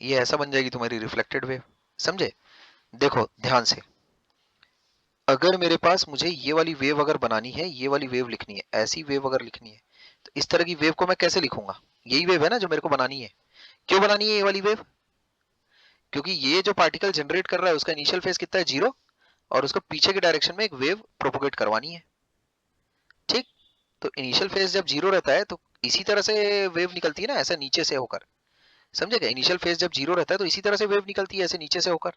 ये ऐसा बन जाएगी तुम्हारी रिफ्लेक्टेड वेव, समझे। देखो ध्यान से, अगर मेरे पास मुझे ये वाली वेव अगर बनानी है, ये वाली वेव लिखनी है, ऐसी वेव अगर लिखनी है, तो इस तरह की वेव को मैं कैसे लिखूंगा, यही वेव है ना जो मेरे को बनानी है। क्यों बनानी है ये वाली वेव, क्योंकि ये जो पार्टिकल जनरेट कर रहा है उसका इनिशियल फेज कितना है, 0, और उसको पीछे के डायरेक्शन में एक वेव प्रोपोगेट करवानी है, ठीक। तो इनिशियल फेज जब 0 रहता है तो इसी तरह से वेव निकलती है ना, ऐसा नीचे से होकर, समझेगा, इनिशियल फेज जब 0 रहता है तो इसी तरह से वेव निकलती है, ऐसे नीचे से होकर,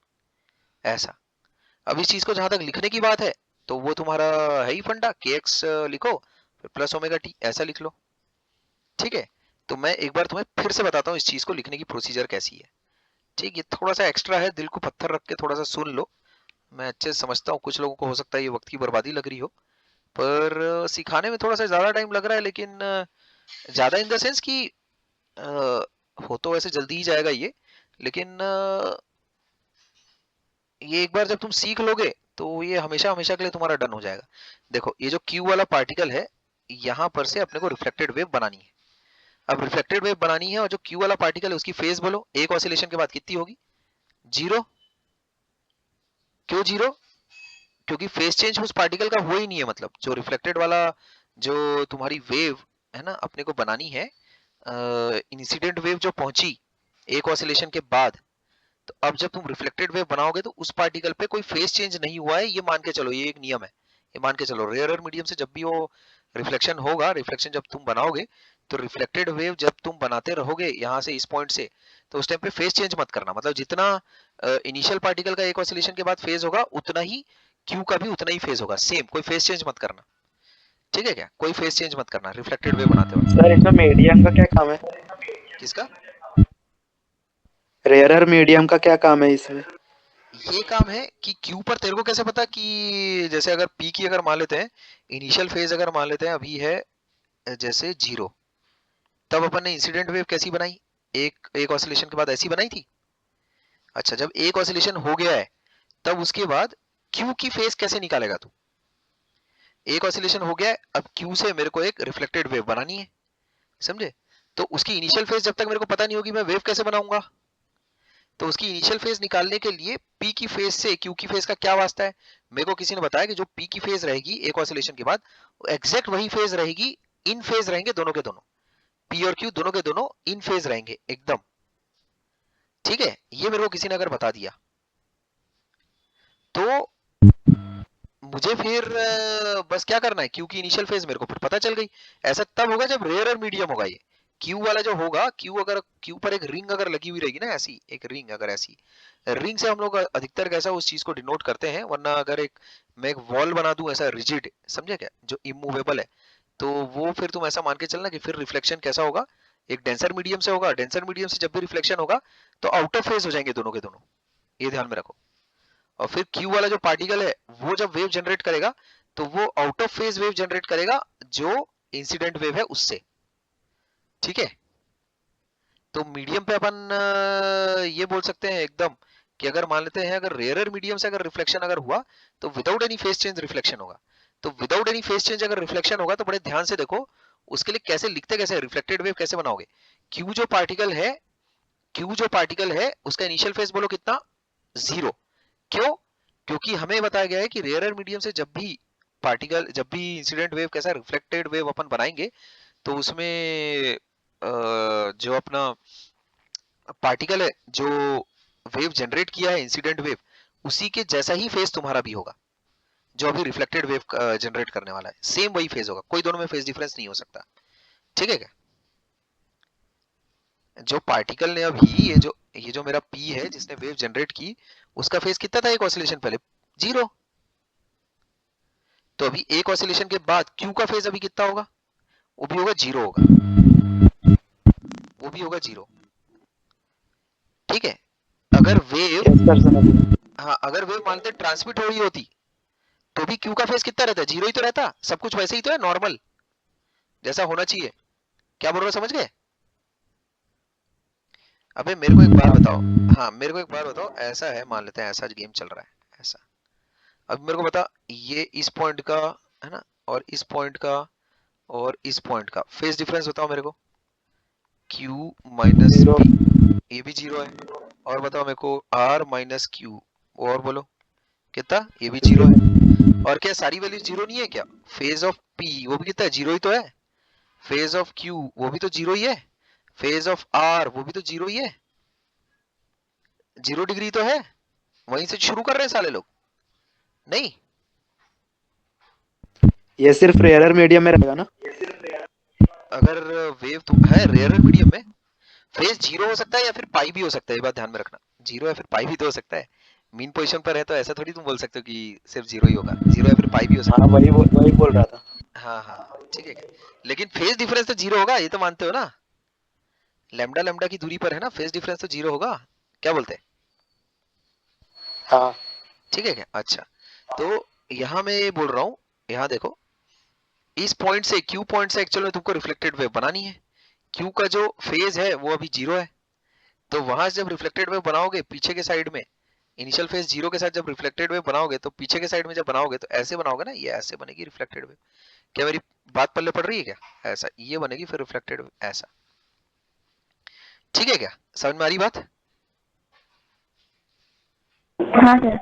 ऐसा। अब इस चीज को जहां तक लिखने की बात है तो वो तुम्हारा है ही फंडा, के एक्स लिखो फिर प्लस ओमेगा टी, ऐसा लिख लो, ठीक है। तो मैं एक बार तुम्हें फिर से बताता हूँ इस चीज को लिखने की प्रोसीजर कैसी है, ठीक। ये थोड़ा सा एक्स्ट्रा है, दिल को पत्थर रख के थोड़ा सा सुन लो, मैं अच्छे से समझता हूँ कुछ लोगों को हो सकता है ये वक्त की बर्बादी लग रही हो, पर सिखाने में थोड़ा सा ज्यादा टाइम लग रहा है, लेकिन ज्यादा इन द सेंस कि हो तो वैसे जल्दी ही जाएगा ये, लेकिन ये एक बार जब तुम सीख लोगे तो ये हमेशा हमेशा के लिए तुम्हारा डन हो जाएगा। देखो ये जो Q वाला पार्टिकल है, यहाँ पर से अपने को रिफ्लेक्टेड वेव बनानी है। अब रिफ्लेक्टेड वेव बनानी है और जो क्यू वाला पार्टिकल है उसकी फेज बोलो, एक ऑसिलेशन के बाद कितनी होगी? 0। क्यों 0? क्योंकि फेज चेंज उस पार्टिकल का हो ही नहीं है। मतलब जो रिफ्लेक्टेड वाला जो तुम्हारी वेव है ना अपने को बनानी है, इंसिडेंट वेव जो पहुंची एक ऑसिलेशन के बाद, तो अब जब तुम रिफ्लेक्टेड वेव बनाओगे तो उस पार्टिकल पे कोई फेज चेंज नहीं हुआ है, ये मान के चलो, ये एक नियम है। ये मान के चलो रेयर मीडियम से जब भी वो रिफ्लेक्शन होगा, रिफ्लेक्शन जब तुम बनाओगे तो रिफ्लेक्टेड वेव जब तुम बनाते रहोगे यहाँ से इस पॉइंट से, तो उस टाइम पे फेज चेंज मत करना। मतलब जितना इनिशियल पार्टिकल का एक ऑसिलेशन के बाद फेज होगा उतना ही क्यू का भी उतना ही फेज होगा, सेम। कोई फेज चेंज मत करना, ठीक है क्या? कोई फेज चेंज मत करना रिफ्लेक्टेड वेव बनाते वक्त। सर इसमें मीडियम का क्या काम है? किसका? रेयरर मीडियम का क्या काम है इसमें? ये काम है कि क्यू पर तेरे को कैसे पता कि जैसे अगर पी की अगर मान लेते हैं, इनिशियल फेज अगर मान लेते हैं अभी है जैसे 0, तब अपन ने इंसिडेंट वेव कैसी बनाई? एक ऑसिलेशन के बाद ऐसी बनाई थी। अच्छा, जब एक ऑसिलेशन हो गया है तब उसके बाद क्यू की फेज कैसे निकालेगा तू? एक ऑसिलेशन हो गया है, अब क्यू से मेरे को एक रिफ्लेक्टेड वेव बनानी है, समझे? तो उसकी इनिशियल फेज जब तक मेरे को पता नहीं होगी मैं वेव कैसे बनाऊंगा? तो उसकी इनिशियल फेज निकालने के लिए पी की फेज से क्यू की फेज का क्या वास्ता है? मेरे को किसी ने बताया कि जो पी की फेज रहेगी एक ऑसिलेशन के बाद, एग्जैक्ट वही फेज रहेगी, इन फेज रहेंगे दोनों के दोनों, पी और क्यू दोनों के दोनों इन फेज रहेंगे एकदम, ठीक है? ये मेरे को किसी ने अगर बता दिया तो मुझे फिर बस क्या करना है, क्यू की इनिशियल फेज मेरे को फिर पता चल गई। ऐसा तब होगा जब रेयर और मीडियम होगा। ये क्यू वाला जो होगा, क्यू पर एक रिंग अगर लगी हुई रहेगी ना, ऐसी एक रिंग, अगर ऐसी रिंग से हम लोग अधिकतर कैसा उस चीज को डिनोट करते हैं, वरना अगर मैं एक वॉल बना दूं ऐसा रिजिड, समझे क्या, जो इमूवेबल है, तो वो फिर तुम ऐसा मान के चलना कि फिर रिफ्लेक्शन कैसा होगा, एक डेंसर मीडियम से होगा। डेंसर मीडियम से जब भी रिफ्लेक्शन होगा तो आउट ऑफ फेज हो जाएंगे दोनों के दोनों, ये ध्यान में रखो। और फिर क्यू वाला जो पार्टिकल है वो जब वेव जनरेट करेगा तो वो out of phase wave generate करेगा जो इंसिडेंट वेव है उससे, ठीक है? तो मीडियम पे अपन ये बोल सकते हैं एकदम कि अगर मान लेते हैं अगर रेयरर मीडियम से अगर रिफ्लेक्शन अगर हुआ तो without any phase change reflection होगा। तो विदाउट एनी फेज चेंज अगर रिफ्लेक्शन होगा तो बड़े ध्यान से देखो उसके लिए कैसे लिखते, कैसे रिफ्लेक्टेड वेव कैसे बनाओगे। क्यू जो पार्टिकल है उसका इनिशियल फेज बोलो कितना? 0। क्यों? क्योंकि हमें बताया गया है कि रेयरर मीडियम से जब भी इंसिडेंट वेव कैसा रिफ्लेक्टेड वेव अपन बनाएंगे तो उसमें जो अपना पार्टिकल है जो वेव जनरेट किया है इंसिडेंट वेव, उसी के जैसा ही फेज तुम्हारा भी होगा जो अभी रिफ्लेक्टेड वेव जनरेट करने वाला है, सेम वही फेज होगा, कोई दोनों में फेज डिफरेंस नहीं हो सकता, ठीक है क्या? जो पार्टिकल ने अभी ये जो मेरा पी है जिसने वेव जनरेट की, उसका फेज कितना था एक ऑसिलेशन पहले? 0। तो अभी एक ऑसिलेशन के बाद क्यू का फेज अभी कितना होगा? वो भी होगा 0 होगा, वो भी होगा 0, ठीक है? अगर वेव यस सर समझ गया। हाँ, अगर वेव मानते ट्रांसमिट हो रही होती तो भी क्यू का फेज कितना रहता? 0 ही तो रहता, सब कुछ वैसे ही तो है, नॉर्मल जैसा होना चाहिए। क्या बोल रहे हो, समझ गए? अबे मेरे को एक बात बताओ, हाँ मेरे को एक बात बताओ, ऐसा है मान लेते हैं ऐसा गेम चल रहा है ऐसा, अब मेरे को बता ये इस पॉइंट का है ना, और इस पॉइंट का और इस पॉइंट का फेज डिफरेंस बताओ मेरे को। Q माइनस 0 P, ये भी 0 है। और बताओ मेरे को R माइनस Q, और बोलो कितना? ये भी 0 है। और क्या सारी वैल्यू 0 नहीं है क्या? फेज ऑफ P वो भी कितना है? 0 ही तो है। फेज ऑफ Q वो भी तो 0 ही है। फेज ऑफ R वो भी तो 0 ही है, 0 डिग्री तो है। वहीं से शुरू कर रहे हैं साले लोग, नहीं? ये सिर्फ रेयरर मीडियम में रहेगा ना? अगर वेव तो है रेयर मीडियम में, फेज 0 हो सकता है या फिर पाई भी हो सकता है, ये बात ध्यान में रखना। 0 या फिर पाई भी तो हो सकता है। मीन पोजीशन पर है तो ऐसा थोड़ी तुम बोल सकते हो कि सिर्फ 0 ही होगा, 0 या फिर पाई भी हो सकता हाँ वही बोल रहा था। है। हाँ, ठीक है। लेकिन फेज डिफरेंस तो 0 होगा, ये तो मानते हो ना? लैम्डा लैम्डा की दूरी पर है ना, फेज डिफरेंस तो 0 होगा। क्या बोलते हैं? हाँ ठीक है क्या? अच्छा, तो यहाँ मैं ये बोल रहा हूँ, यहाँ देखो, इस पॉइंट से क्यू पॉइंट से एक्चुअल में तुमको रिफ्लेक्टेड वेव बनानी है। क्यू का जो फेज है वो अभी 0 है, तो वहां से जब रिफ्लेक्टेड वेव बनाओगे पीछे के साइड में, इनिशियल फेज 0 के साथ जब रिफ्लेक्टेड वेव बनाओगे तो पीछे के साइड में जब बनाओगे तो ऐसे बनाओगे ना, ये ऐसे बनेगी रिफ्लेक्टेड वेव। क्या मेरी बात पल्ले पड़ रही है क्या? ऐसा ये बनेगी फिर रिफ्लेक्टेड वेव ऐसा, ठीक है क्या, समझ में आ रही बात? हाँ सर।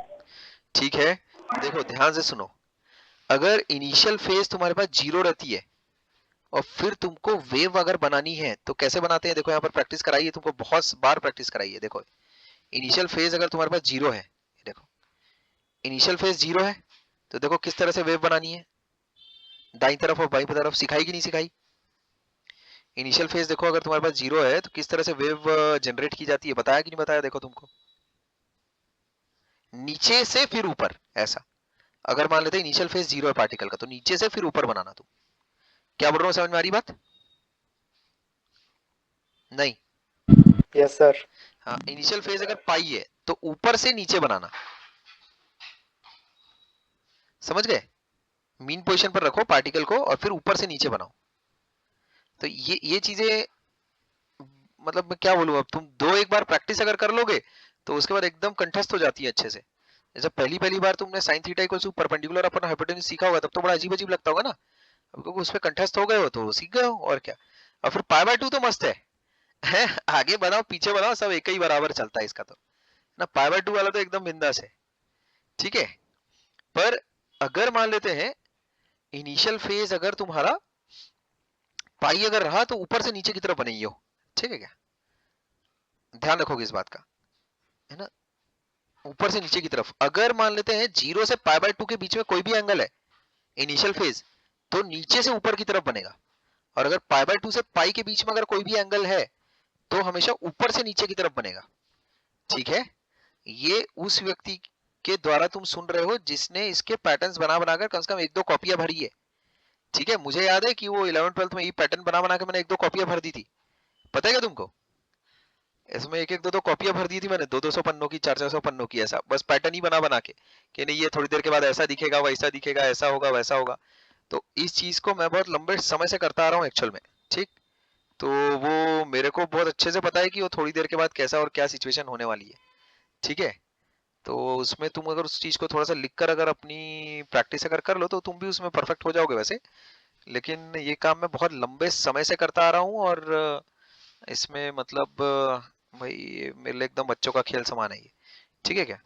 ठीक है, देखो ध्यान से सुनो, अगर इनिशियल फेज तुम्हारे पास 0 रहती है और फिर तुमको वेव अगर बनानी है तो कैसे बनाते हैं, देखो यहाँ पर प्रैक्टिस कराई है तुमको, बहुत बार प्रैक्टिस कराई है। देखो इनिशियल फेज अगर तुम्हारे पास 0 है, देखो इनिशियल फेज 0 है, तो देखो किस तरह से वेव बनानी है, दाई तरफ और बाई तरफ, सिखाई कि नहीं सिखाई? इनिशियल फेज देखो अगर तुम्हारे पास 0 है तो किस तरह से वेव जनरेट की जाती है, बताया कि नहीं बताया? देखो तुमको नीचे से फिर ऊपर, ऐसा। अगर मान लेते हैं इनिशियल फेज 0 है पार्टिकल का, तो नीचे से फिर ऊपर बनाना। तुम क्या बोल रहा हूँ, समझ में आ रही बात? नहीं? Yes sir. हाँ, इनिशियल फेज अगर पाई है तो ऊपर से नीचे बनाना, समझ गए? मीन पोजीशन पर रखो पार्टिकल को और फिर ऊपर से नीचे बनाओ। तो ये चीजें, मतलब मैं क्या बोलूं, अब तुम दो एक बार प्रैक्टिस अगर कर लोगे तो उसके बाद एकदम कंठस्थ हो जाती है अच्छे से। जैसे पहली बार तुमने sine theta equals to perpendicular upon hypotenuse सीखा होगा तब तो बड़ा अजीब अजीब लगता होगा ना, अब क्योंकि उस पे कंठस्थ हो गए हो तो सीख गए हो, और क्या। और फिर पाई बाय 2 तो मस्त है, हैं? आगे बनाओ पीछे बनाओ सब एक ही बराबर चलता है इसका तो ना, पाई बाय 2 वाला तो एकदम बिंदास है। ठीक है, पर अगर मान लेते हैं इनिशियल फेज अगर तुम्हारा पाई अगर रहा तो ऊपर से नीचे की तरफ बनेगी हो, ठीक है क्या? ध्यान रखोगे इस बात का, है ना? ऊपर से नीचे की तरफ। अगर मान लेते हैं 0 से पाई बाय 2 के बीच में कोई भी एंगल है इनिशियल फेज, तो नीचे से ऊपर की तरफ बनेगा। और अगर पाई बाय 2 से पाई के बीच में अगर कोई भी एंगल है तो हमेशा ऊपर से नीचे की तरफ बनेगा। ठीक है, ये उस व्यक्ति के द्वारा तुम सुन रहे हो जिसने इसके पैटर्न्स बना बनाकर कम से कम 1-2 कॉपियां भरी है। ठीक है, मुझे याद है कि वो 11th-12th में ये पैटर्न बना बना के मैंने 1-2 कॉपियां भर दी थी, पता है क्या तुमको? इसमें 1-1 2-2 कॉपियां भर दी थी मैंने, 200-200 पन्नों की, 400-400 पन्नों की, ऐसा बस पैटर्न ही बना बना के कि नहीं ये थोड़ी देर के बाद ऐसा दिखेगा, वैसा दिखेगा, ऐसा होगा वैसा होगा। तो इस चीज को मैं बहुत लंबे समय से करता आ रहा हूँ एक्चुअल में। ठीक, तो वो मेरे को बहुत अच्छे से पता है कि वो थोड़ी देर के बाद कैसा और क्या सिचुएशन होने वाली है। ठीक है, तो उसमें तुम अगर उस चीज को थोड़ा सा लिख कर अगर अपनी प्रैक्टिस अगर कर लो तो तुम भी उसमें परफेक्ट हो जाओगे वैसे। लेकिन ये काम मैं बहुत लंबे समय से करता आ रहा हूँ और इसमें मतलब भाई ये मेरे लिए एकदम बच्चों का खेल समान है ये। ठीक है क्या?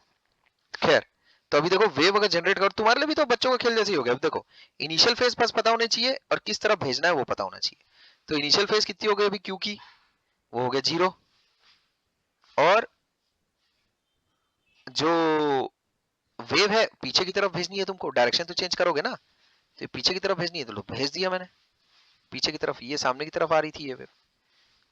खैर, तो अभी देखो वेव अगर जनरेट करो, तुम्हारे लिए भी तो बच्चों का खेल जैसे ही हो गया। अब देखो इनिशियल फेज बस पता होना चाहिए और किस तरह भेजना है वो पता होना चाहिए। तो इनिशियल फेज कितनी हो गई अभी क्यू की, वो हो गया 0। और जो वेव है पीछे की तरफ भेजनी है तुमको, डायरेक्शन तो चेंज करोगे ना, तो पीछे की तरफ भेजनी है तो लो भेज दिया मैंने पीछे की तरफ, ये सामने की तरफ आ रही थी ये वेव,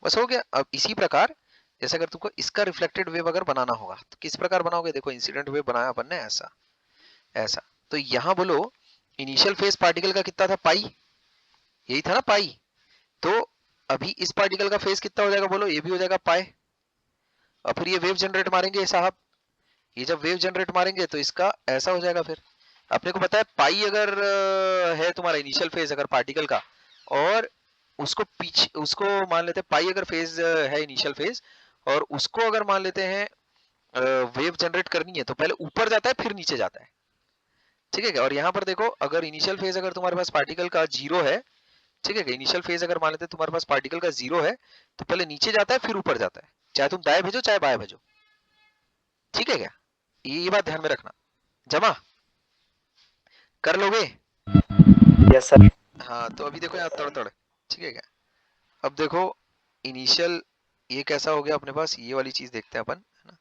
बस हो गया। अब इसी प्रकार जैसे अगर तुमको इसका रिफ्लेक्टेड वेव अगर बनाना होगा तो किस प्रकार बनाओगे, देखो इंसिडेंट वेव बनाया अपन ने ऐसा ऐसा, तो यहाँ बोलो इनिशियल फेज पार्टिकल का कितना था, पाई, यही था ना पाई। तो अभी इस पार्टिकल का फेज कितना हो जाएगा बोलो, ये भी हो जाएगा पाई। और फिर ये वेव जनरेट मारेंगे साहब, ये जब वेव जनरेट मारेंगे तो इसका ऐसा हो जाएगा। फिर अपने को पता है पाई अगर है तुम्हारा इनिशियल फेज अगर पार्टिकल का, और उसको पीछे उसको मान लेते हैं पाई अगर फेज है इनिशियल फेज, और उसको अगर मान लेते हैं वेव जनरेट करनी है तो पहले ऊपर जाता है फिर नीचे जाता है। ठीक है क्या? और यहाँ पर देखो अगर इनिशियल फेज अगर तुम्हारे पास पार्टिकल का 0 है, ठीक है क्या, इनिशियल फेज अगर मान लेते हैं तुम्हारे पास पार्टिकल का 0 है तो पहले नीचे जाता है फिर ऊपर जाता है, चाहे तुम दाएं भेजो चाहे बाएं भेजो। ठीक है क्या? ये बात ध्यान में रखना, जमा कर लोगे? Yes sir. हाँ, तो अभी देखो यहाँ तड़ तड़, ठीक है क्या? अब देखो इनिशियल ये कैसा हो गया अपने पास, ये वाली चीज देखते हैं अपन, है ना?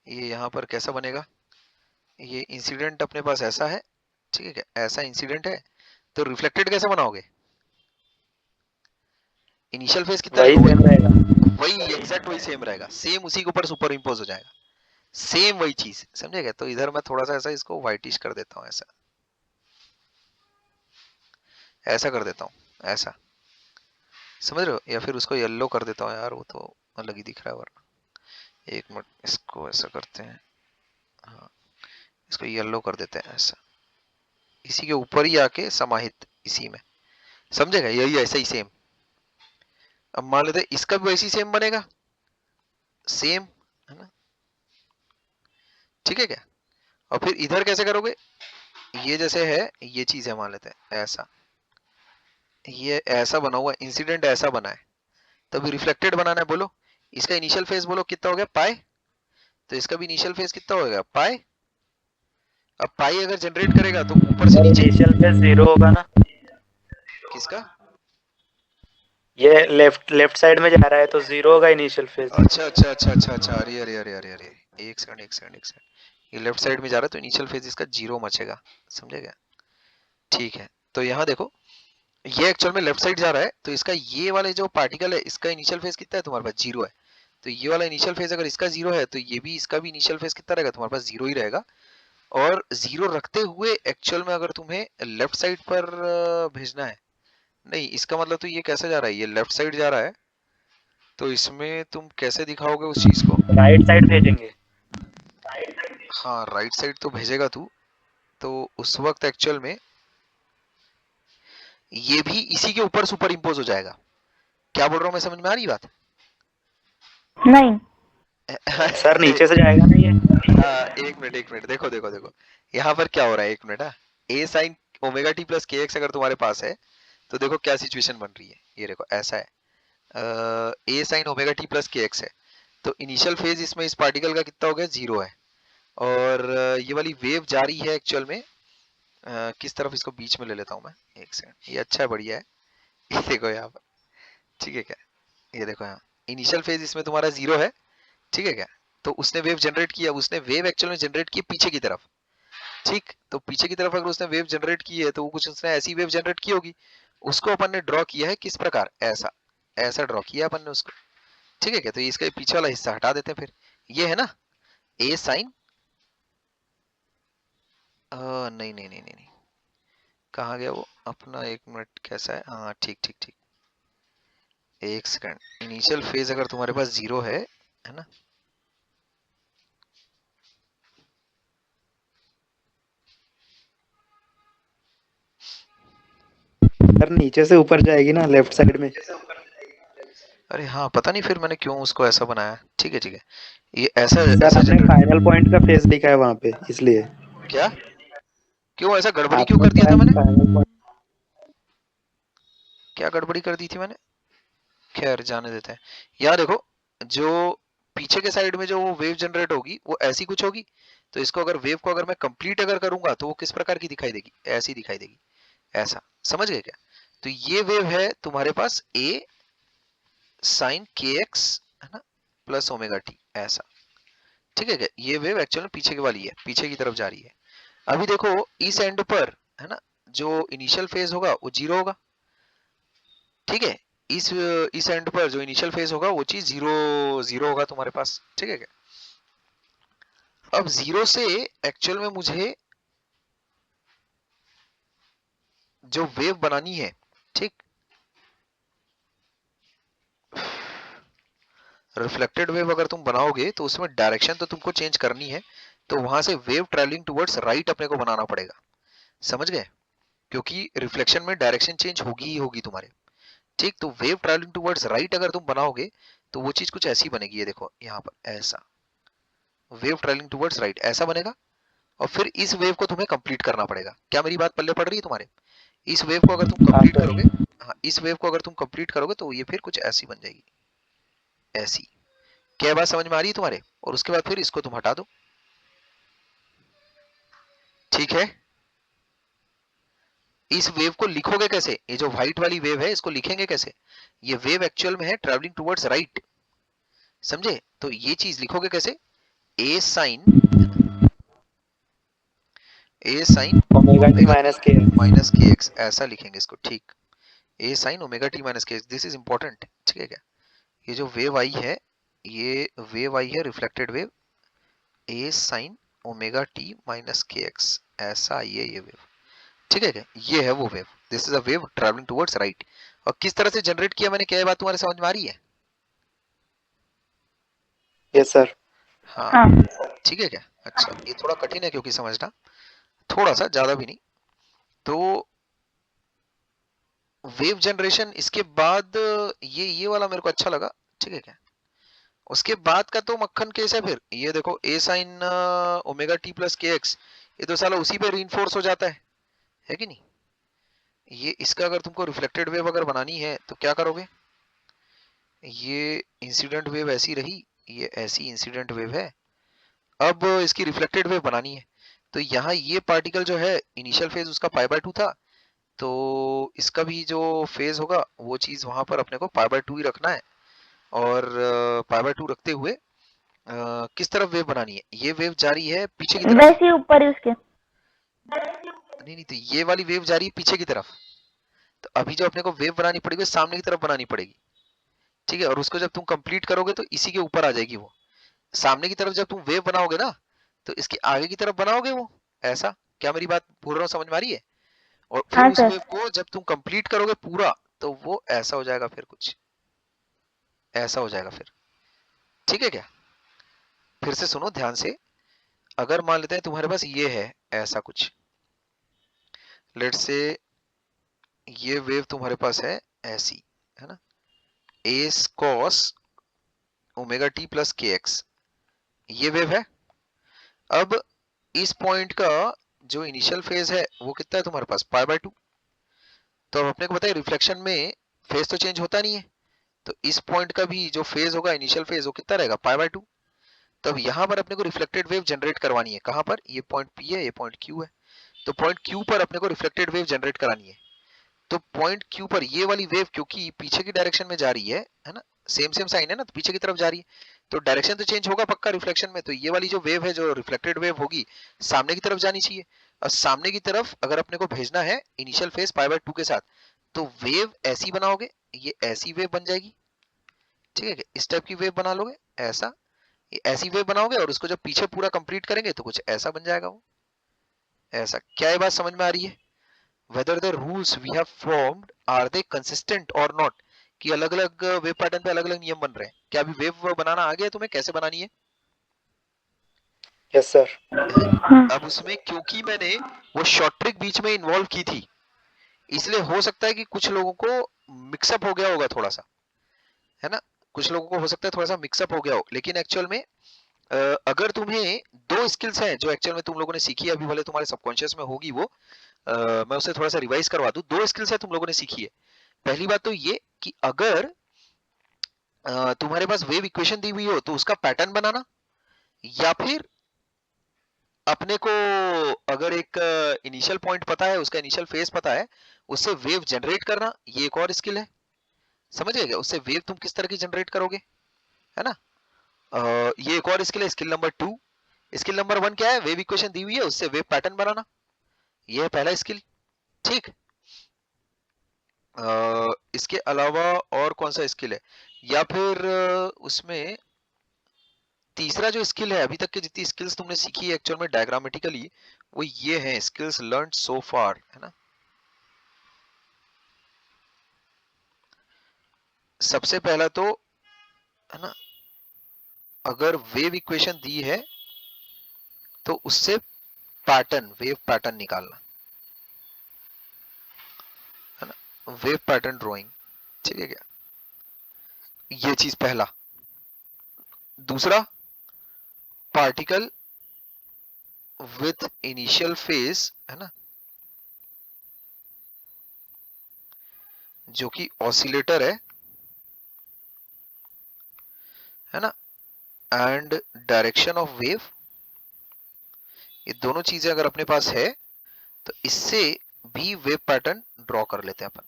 ये यहाँ पर कैसा बनेगा, ये इंसिडेंट अपने पास ऐसा है, ठीक है क्या, ऐसा इंसिडेंट है, तो रिफ्लेक्टेड कैसे बनाओगे? इनिशियल फेज कितना वही रहेगा, सेम रहेगा। वही एग्जैक्ट वही सेम रहेगा, सेम उसी के ऊपर सुपर इम्पोज हो जाएगा, सेम वही चीज, समझे क्या? तो इधर मैं थोड़ा सा ऐसा इसको व्हाइटिश कर देता हूँ, ऐसा ऐसा कर देता हूँ, ऐसा समझ रहे हो, या फिर उसको येलो कर देता हूँ, यार वो तो अलग ही दिख रहा है वरना। एक मिनट, इसको ऐसा करते हैं, हाँ इसको येलो कर देते हैं ऐसा, इसी के ऊपर ही आके समाहित इसी में, समझेगा? यही ऐसा ही सेम। अब मान लेते हैं इसका भी वैसी सेम बनेगा, सेम, है ना? ठीक है क्या? और फिर इधर कैसे करोगे, ये जैसे है ये चीज है, मान लेते हैं ऐसा, ये ऐसा बना हुआ इंसिडेंट ऐसा बना है, तो अभी रिफ्लेक्टेड बनाना है बोलो, इसका इनिशियल फेज बोलो कितना हो गया पाई, तो इसका भी इनिशियल फेज कितना होगा पाई। अब पाई अगर जनरेट करेगा तो ऊपर से सर नीचे इनिशियल फेज 0 होगा ना, किसका। ये लेफ्ट साइड में जा रहा है तो 0 होगा इनिशियल फेज। अच्छा अच्छा अच्छा अच्छा अच्छा, अरे अरे अरे अरे अरे, एक सेकंड एक सेकंड एक सेकंड, ये लेफ्ट साइड में जा रहा है तो इनिशियल फेज इसका 0 मचेगा, समझे क्या। ठीक है, तो यहाँ देखो ये एक्चुअल में लेफ्ट साइड जा रहा है, तो इसका ये वाले जो पार्टिकल है इसका इनिशियल फेज कितना है तुम्हारे पास 0 है। तो ये वाला इनिशियल फेज अगर इसका 0 है तो ये भी इसका भी इनिशियल फेज कितना रहेगा तुम्हारे पास 0 ही रहेगा। और 0 रखते हुए एक्चुअल में अगर तुम्हें लेफ्ट साइड पर भेजना है, नहीं इसका मतलब तो ये कैसे जा रहा है, ये लेफ्ट साइड जा रहा है, तो इसमें तुम कैसे दिखाओगे उस चीज को। राइट साइड भेजेंगे। हाँ राइट साइड तो भेजेगा तू, तो उस वक्त एक्चुअल में ये भी इसी के ऊपर सुपर इम्पोज हो जाएगा। क्या बोल रहा हूँ मैं, समझ में आ रही बात। नहीं। सर नीचे से जाएगा ना ये। एक मिनट देखो देखो देखो, यहाँ पर क्या हो रहा है, एक मिनट। ए sine omega t plus k x अगर तुम्हारे पास है तो देखो क्या सिचुएशन बन रही है, ये देखो ऐसा है, ए sine omega t plus k x है, तो इनिशियल फेज इसमें इस पार्टिकल का कितना हो गया 0 है। और ये वाली वेव जा रही है एक्चुअल में किस तरफ, इसको बीच में ले लेता हूँ मैं, एक सेकंड, ये अच्छा है बढ़िया है। ये देखो यहाँ पर, ठीक है क्या, ये देखो यहाँ इनिशियल फेज इसमें तुम्हारा 0 है, ठीक है क्या। तो उसने वेव जनरेट किया, उसने वेव एक्चुअल में जनरेट की पीछे की तरफ, ठीक, तो पीछे की तरफ अगर उसने वेव जनरेट की है तो वो कुछ उसने ऐसी वेव जनरेट की होगी, उसको अपन ने ड्रॉ किया है किस प्रकार, ऐसा ऐसा ड्रॉ किया अपन ने उसको, ठीक है क्या। तो इसका पीछे वाला हिस्सा हटा देते हैं फिर, ये है ना ए साइन, नहीं नहीं नहीं नहीं नहीं, कहाँ गया वो अपना, एक मिनट कैसा है, हाँ ठीक ठीक ठीक, एक सेकंड। इनिशियल फेज अगर तुम्हारे पास 0 है ना, सर नीचे से ऊपर जाएगी ना लेफ्ट साइड में। अरे हाँ पता नहीं फिर मैंने क्यों उसको ऐसा बनाया, ठीक है ठीक है, ये ऐसा सर ऐसा आपने जनरेट, फाइनल पॉइंट का फेज लिखा है वहां पे इसलिए। क्या क्यों ऐसा गड़बड़ी क्यों आपने कर दिया था मैंने, फाइनल पॉइंट। क्या गड़बड़ी कर दी थी मैंने, खैर जाने देते हैं। यहाँ देखो जो पीछे के साइड में जो वो वेव जनरेट होगी वो ऐसी कुछ होगी, तो इसको अगर वेव को अगर मैं कंप्लीट अगर करूंगा तो वो किस प्रकार की दिखाई देगी, ऐसी दिखाई देगी, ऐसा, समझ गए क्या। तो ये वेव है तुम्हारे पास ए साइन के एक्स, है ना, प्लस ओमेगा टी, ऐसा, ठीक है क्या। ये वेव एक्चुअल में पीछे की वाली है, पीछे की तरफ जा रही है। अभी देखो इस एंड पर, है ना, जो इनिशियल फेज होगा वो 0 होगा, ठीक है। इस एंड पर जो इनिशियल फेज होगा वो चीज 0 होगा तुम्हारे पास, ठीक है क्या। अब 0 से एक्चुअल में मुझे जो वेव बनानी है, ठीक, रिफ्लेक्टेड वेव अगर तुम बनाओगे तो उसमें डायरेक्शन तो तुमको चेंज करनी है, तो वहां से वेव ट्रेवलिंग टुवर्ड्स राइट अपने को बनाना पड़ेगा, समझ गए, क्योंकि रिफ्लेक्शन में डायरेक्शन चेंज होगी ही होगी तुम्हारे, ठीक। तो वेव ट्रेवलिंग टुवर्ड्स राइट अगर तुम बनाओगे तो वो चीज कुछ ऐसी बनेगी, ये देखो यहाँ पर ऐसा, वेव ट्रेवलिंग टुवर्ड्स राइट ऐसा बनेगा। और फिर इस वेव को तुम्हें कंप्लीट करना पड़ेगा, क्या मेरी बात पल्ले पड़ रही है तुम्हारे। इस वेव को अगर तुम हाँ कंप्लीट सर। करोगे, हाँ इस वेव को अगर तुम कंप्लीट करोगे तो ये फिर कुछ ऐसी बन जाएगी, ऐसी। क्या बात समझ में आ रही है तुम्हारे, और उसके बाद फिर इसको तुम हटा दो, ठीक है। इस वेव को लिखोगे कैसे, ये जो व्हाइट वाली वेव है इसको लिखेंगे कैसे, ये वेव एक्चुअल में है ट्रैवलिंग टुवर्ड्स राइट, समझे। तो ये चीज लिखोगे कैसे, A sine omega t omega t minus k. Minus k x, ऐसा लिखेंगे इसको, ठीक। A sine omega t minus k x, this is important, ठीक है क्या। ये जो वेव आई है, ये वेव आई है रिफ्लेक्टेड वेव, ए sine omega t minus k x, ऐसा आई है ये वेव, ठीक है क्या। ये है वो wave, this is a wave travelling towards right. और किस तरह से जनरेट किया मैंने, क्या ये बात तुम्हारे समझ में आ रही है। Yes sir. हाँ हाँ। ठीक है क्या। अच्छा ये थोड़ा कठिन है क्योंकि समझना, थोड़ा सा, ज्यादा भी नहीं। तो वेव जनरेशन इसके बाद ये वाला मेरे को अच्छा लगा, ठीक है क्या। उसके बाद का तो मक्खन केस है फिर, ये देखो ए sine omega t plus k x, ये तो साला उसी पे रीइंफोर्स हो जाता है कि नहीं। ये इसका अगर तुमको रिफ्लेक्टेड वेव अगर बनानी है तो क्या करोगे, ये इंसिडेंट वेव ऐसी रही, ये ऐसी इंसिडेंट वेव है। अब इसकी रिफ्लेक्टेड वेव बनानी है, तो यहाँ ये पार्टिकल जो है इनिशियल फेज उसका π/2 था, तो इसका भी जो फेज होगा वो चीज वहां पर अपने को π/2 ही रखना है। और π/2 रखते हुए किस तरफ वेव बनानी है, ये वेव जा रही है पीछे की तरफ। वैसे ही ऊपर ही उसके। नहीं नहीं, तो ये वाली वेव जा रही है पीछे की तरफ, तो अभी जो अपने को वेव बनानी पड़ेगी सामने की तरफ बनानी पड़ेगी, ठीक है। और उसको जब तुम कंप्लीट करोगे तो इसी के ऊपर आ जाएगी वो। सामने की तरफ जब तुम वेव बनाओगे ना, तो इसके आगे की तरफ बनाओगे वो ऐसा। क्या मेरी बात बोल रहा हूँ समझ में आ रही है? और फिर हाँ उस सर। वेव को जब तुम कंप्लीट करोगे पूरा, तो वो ऐसा हो जाएगा, फिर कुछ ऐसा हो जाएगा फिर, ठीक है क्या? फिर से सुनो ध्यान से। अगर मान लेते हैं तुम्हारे पास ये है ऐसा कुछ, लेट्स से ये वेव तुम्हारे पास है ऐसी, है ना, a cos omega t plus k x, ये वेव है। अब इस पॉइंट का जो इनिशियल फेज है वो कितना है तुम्हारे पास, π/2। तो अब अपने को पता है रिफ्लेक्शन में फेज तो चेंज होता नहीं है, तो इस पॉइंट का भी जो फेज होगा इनिशियल फेज वो कितना रहेगा, π/2। तो अब यहाँ पर अपने को रिफ्लेक्टेड वेव जनरेट करवानी है, कहाँ पर, ये पॉइंट P है, ये पॉइंट Q है, तो पॉइंट Q पर अपने को रिफ्लेक्टेड वेव जनरेट करानी है। तो पॉइंट Q पर ये वाली वेव क्योंकि पीछे की डायरेक्शन में जा रही है ना, सेम सेम साइन है ना, तो पीछे की तरफ जा रही है, तो डायरेक्शन तो चेंज होगा पक्का रिफ्लेक्शन में। तो ये वाली जो वेव है, जो रिफ्लेक्टेड वेव होगी, सामने की तरफ जानी चाहिए। और सामने की तरफ अगर अपने को भेजना है इनिशियल फेज π/2 के साथ, तो वेव ऐसी बनाओगे, ये ऐसी वेव बन जाएगी, ठीक है। इस टाइप की वेव बना लोगे ऐसा, ये ऐसी वेव बनाओगे, और उसको जब पीछे पूरा कंप्लीट करेंगे तो कुछ ऐसा बन जाएगा वो ऐसा। क्या ये बात समझ में आ रही है? whether the rules we have formed are they consistent or not, कि अलग अलग वेव पैटर्न पे अलग अलग नियम बन रहे हैं। क्या अभी वेव बनाना आ गया तुम्हें, कैसे बनानी है? Yes sir. हाँ। अब उसमें क्योंकि मैंने वो शॉर्ट ट्रिक बीच में इन्वॉल्व की थी, इसलिए हो सकता है कि कुछ लोगों को मिक्सअप हो गया होगा थोड़ा सा, है ना, कुछ लोगों को हो सकता है थोड़ा सा मिक्सअप हो गया हो। लेकिन एक्चुअल में अगर तुम्हें दो स्किल्स हैं जो एक्चुअल में तुम लोगों ने सीखी है, अभी भले तुम्हारे सबकॉन्शियस में होगी वो, मैं उसे थोड़ा सा रिवाइज करवा दूं। दो स्किल्स है तुम लोगों ने सीखी है। पहली बात तो ये कि अगर तुम्हारे पास वेव इक्वेशन दी हुई हो तो उसका पैटर्न बनाना, या फिर अपने को अगर एक इनिशियल पॉइंट पता है, उसका इनिशियल फेज पता है, उससे वेव जनरेट करना, ये एक और स्किल है। समझ गए क्या? उससे वेव तुम किस तरह की जनरेट करोगे, है ना। ये एक और स्किल है, स्किल नंबर 2। स्किल नंबर 1 क्या है, वेव इक्वेशन दी हुई है उससे वेव पैटर्न बनाना, ये है पहला स्किल, ठीक। इसके अलावा और कौन सा स्किल है, या फिर उसमें तीसरा जो स्किल है, अभी तक की जितनी स्किल्स तुमने सीखी है एक्चुअल में डायग्रामेटिकली, वो ये है स्किल्स लर्न्ड सो फार, है ना। सबसे पहला तो, है ना, अगर वेव इक्वेशन दी है तो उससे पैटर्न, वेव पैटर्न निकालना, है ना, वेव पैटर्न ड्राइंग, ठीक है क्या, ये चीज पहला। दूसरा, पार्टिकल विथ इनिशियल फेज, है ना, जो कि ऑसिलेटर है ना, एंड डायरेक्शन ऑफ वेव, ये दोनों चीजें अगर अपने पास है तो इससे भी वेव पैटर्न ड्रॉ कर लेते हैं अपन।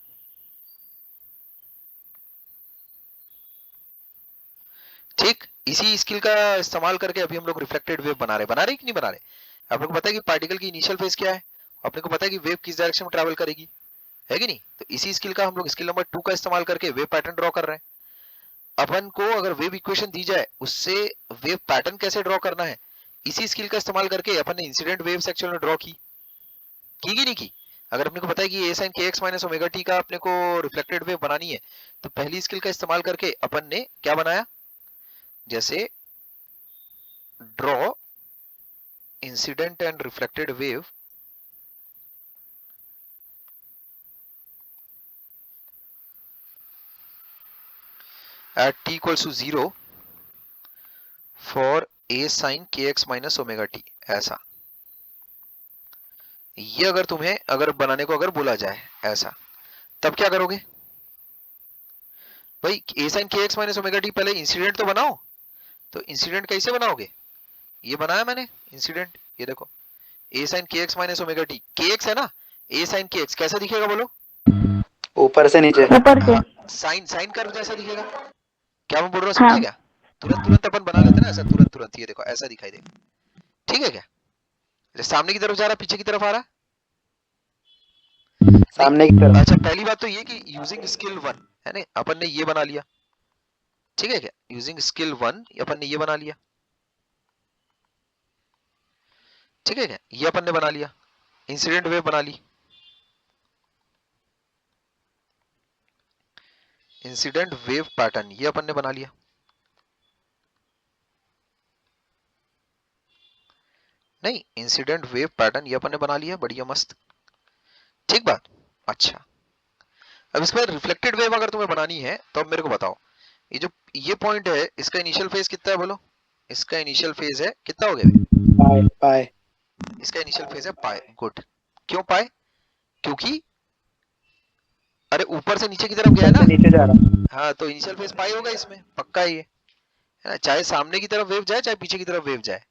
ठीक, इसी स्किल का इस्तेमाल करके अभी हम लोग रिफ्लेक्टेड वेव बना रहे कि नहीं बना रहे। आप लोग को पता है कि पार्टिकल की इनिशियल फेज क्या है, अपने को पता है कि वेव किस डायरेक्शन में ट्रैवल करेगी, है कि नहीं। तो इसी स्किल का हम लोग स्किल नंबर 2 का इस्तेमाल करके वेव पैटर्न ड्रॉ कर रहे हैं। अपन को अगर वेव इक्वेशन दी जाए उससे वेव पैटर्न कैसे ड्रॉ करना है, इसी स्किल का इस्तेमाल करके अपन ने इंसिडेंट वेव्स एक्चुअल में ड्रॉ की कि नहीं की। अगर अपने को पता है कि a sin kx minus omega T का अपने को रिफ्लेक्टेड वेव बनानी है, तो पहली स्किल का इस्तेमाल करके अपन ने क्या बनाया, जैसे draw incident and reflected wave at t equals to 0 for a sin kx minus omega t, ऐसा। ये अगर तुम्हें अगर बनाने को अगर बोला जाए ऐसा, तब क्या करोगे, भाई ए साइन के एक्स माइनस ओमेगा टी, पहले इंसिडेंट तो बनाओ। तो इंसिडेंट कैसे बनाओगे? ये बनाया मैंने इंसिडेंट, ये देखो ए साइन के एक्स माइनस ओमेगा टी, के एक्स है ना, ए साइन के एक्स कैसा दिखेगा बोलो? ऊपर से नीचे। ऊपर से। हाँ, साइन साइन कर्व जैसा दिखेगा। क्या मैं बोल रहा हूँ हाँ। समझे क्या? तुरंत तुरंत अपन बना लेते ना ऐसा, तुरंत तुरंत, ये देखो ऐसा दिखाई देगा, ठीक है क्या? सामने की तरफ जा रहा, पीछे की तरफ आ रहा? सामने की नहीं, तरफ। अच्छा पहली बात तो ये कि यूजिंग स्किल 1 है ना, अपन ने ये बना लिया, ठीक है क्या? यूजिंग स्किल 1 अपन ने ये बना लिया, ठीक है क्या? ये अपन ने बना लिया, इंसिडेंट वेव बना ली, इंसिडेंट वेव पैटर्न ये अपन ने बना लिया। नहीं, इंसिडेंट वेव पैटर्न ये अपन ने बना लिया, बढ़िया मस्त, ठीक बात। अच्छा, अब इसमें रिफ्लेक्टेड वेव अगर तुम्हें बनानी है तो अब मेरे को बताओ, ये जो ये पॉइंट है इसका इनिशियल फेज कितना है बोलो? इसका इनिशियल फेज है कितना हो गया? पाई पाई। इसका इनिशियल फेज है पाई, गुड। क्यों पाई? क्योंकि अरे ऊपर से नीचे की तरफ गया है ऊपर से ना, नीचे जा रहा। हाँ तो इनिशियल फेज पाई होगा इसमें, पक्का है ये, है ना? चाहे सामने की तरफ वेव जाए चाहे पीछे की तरफ वेव जाए,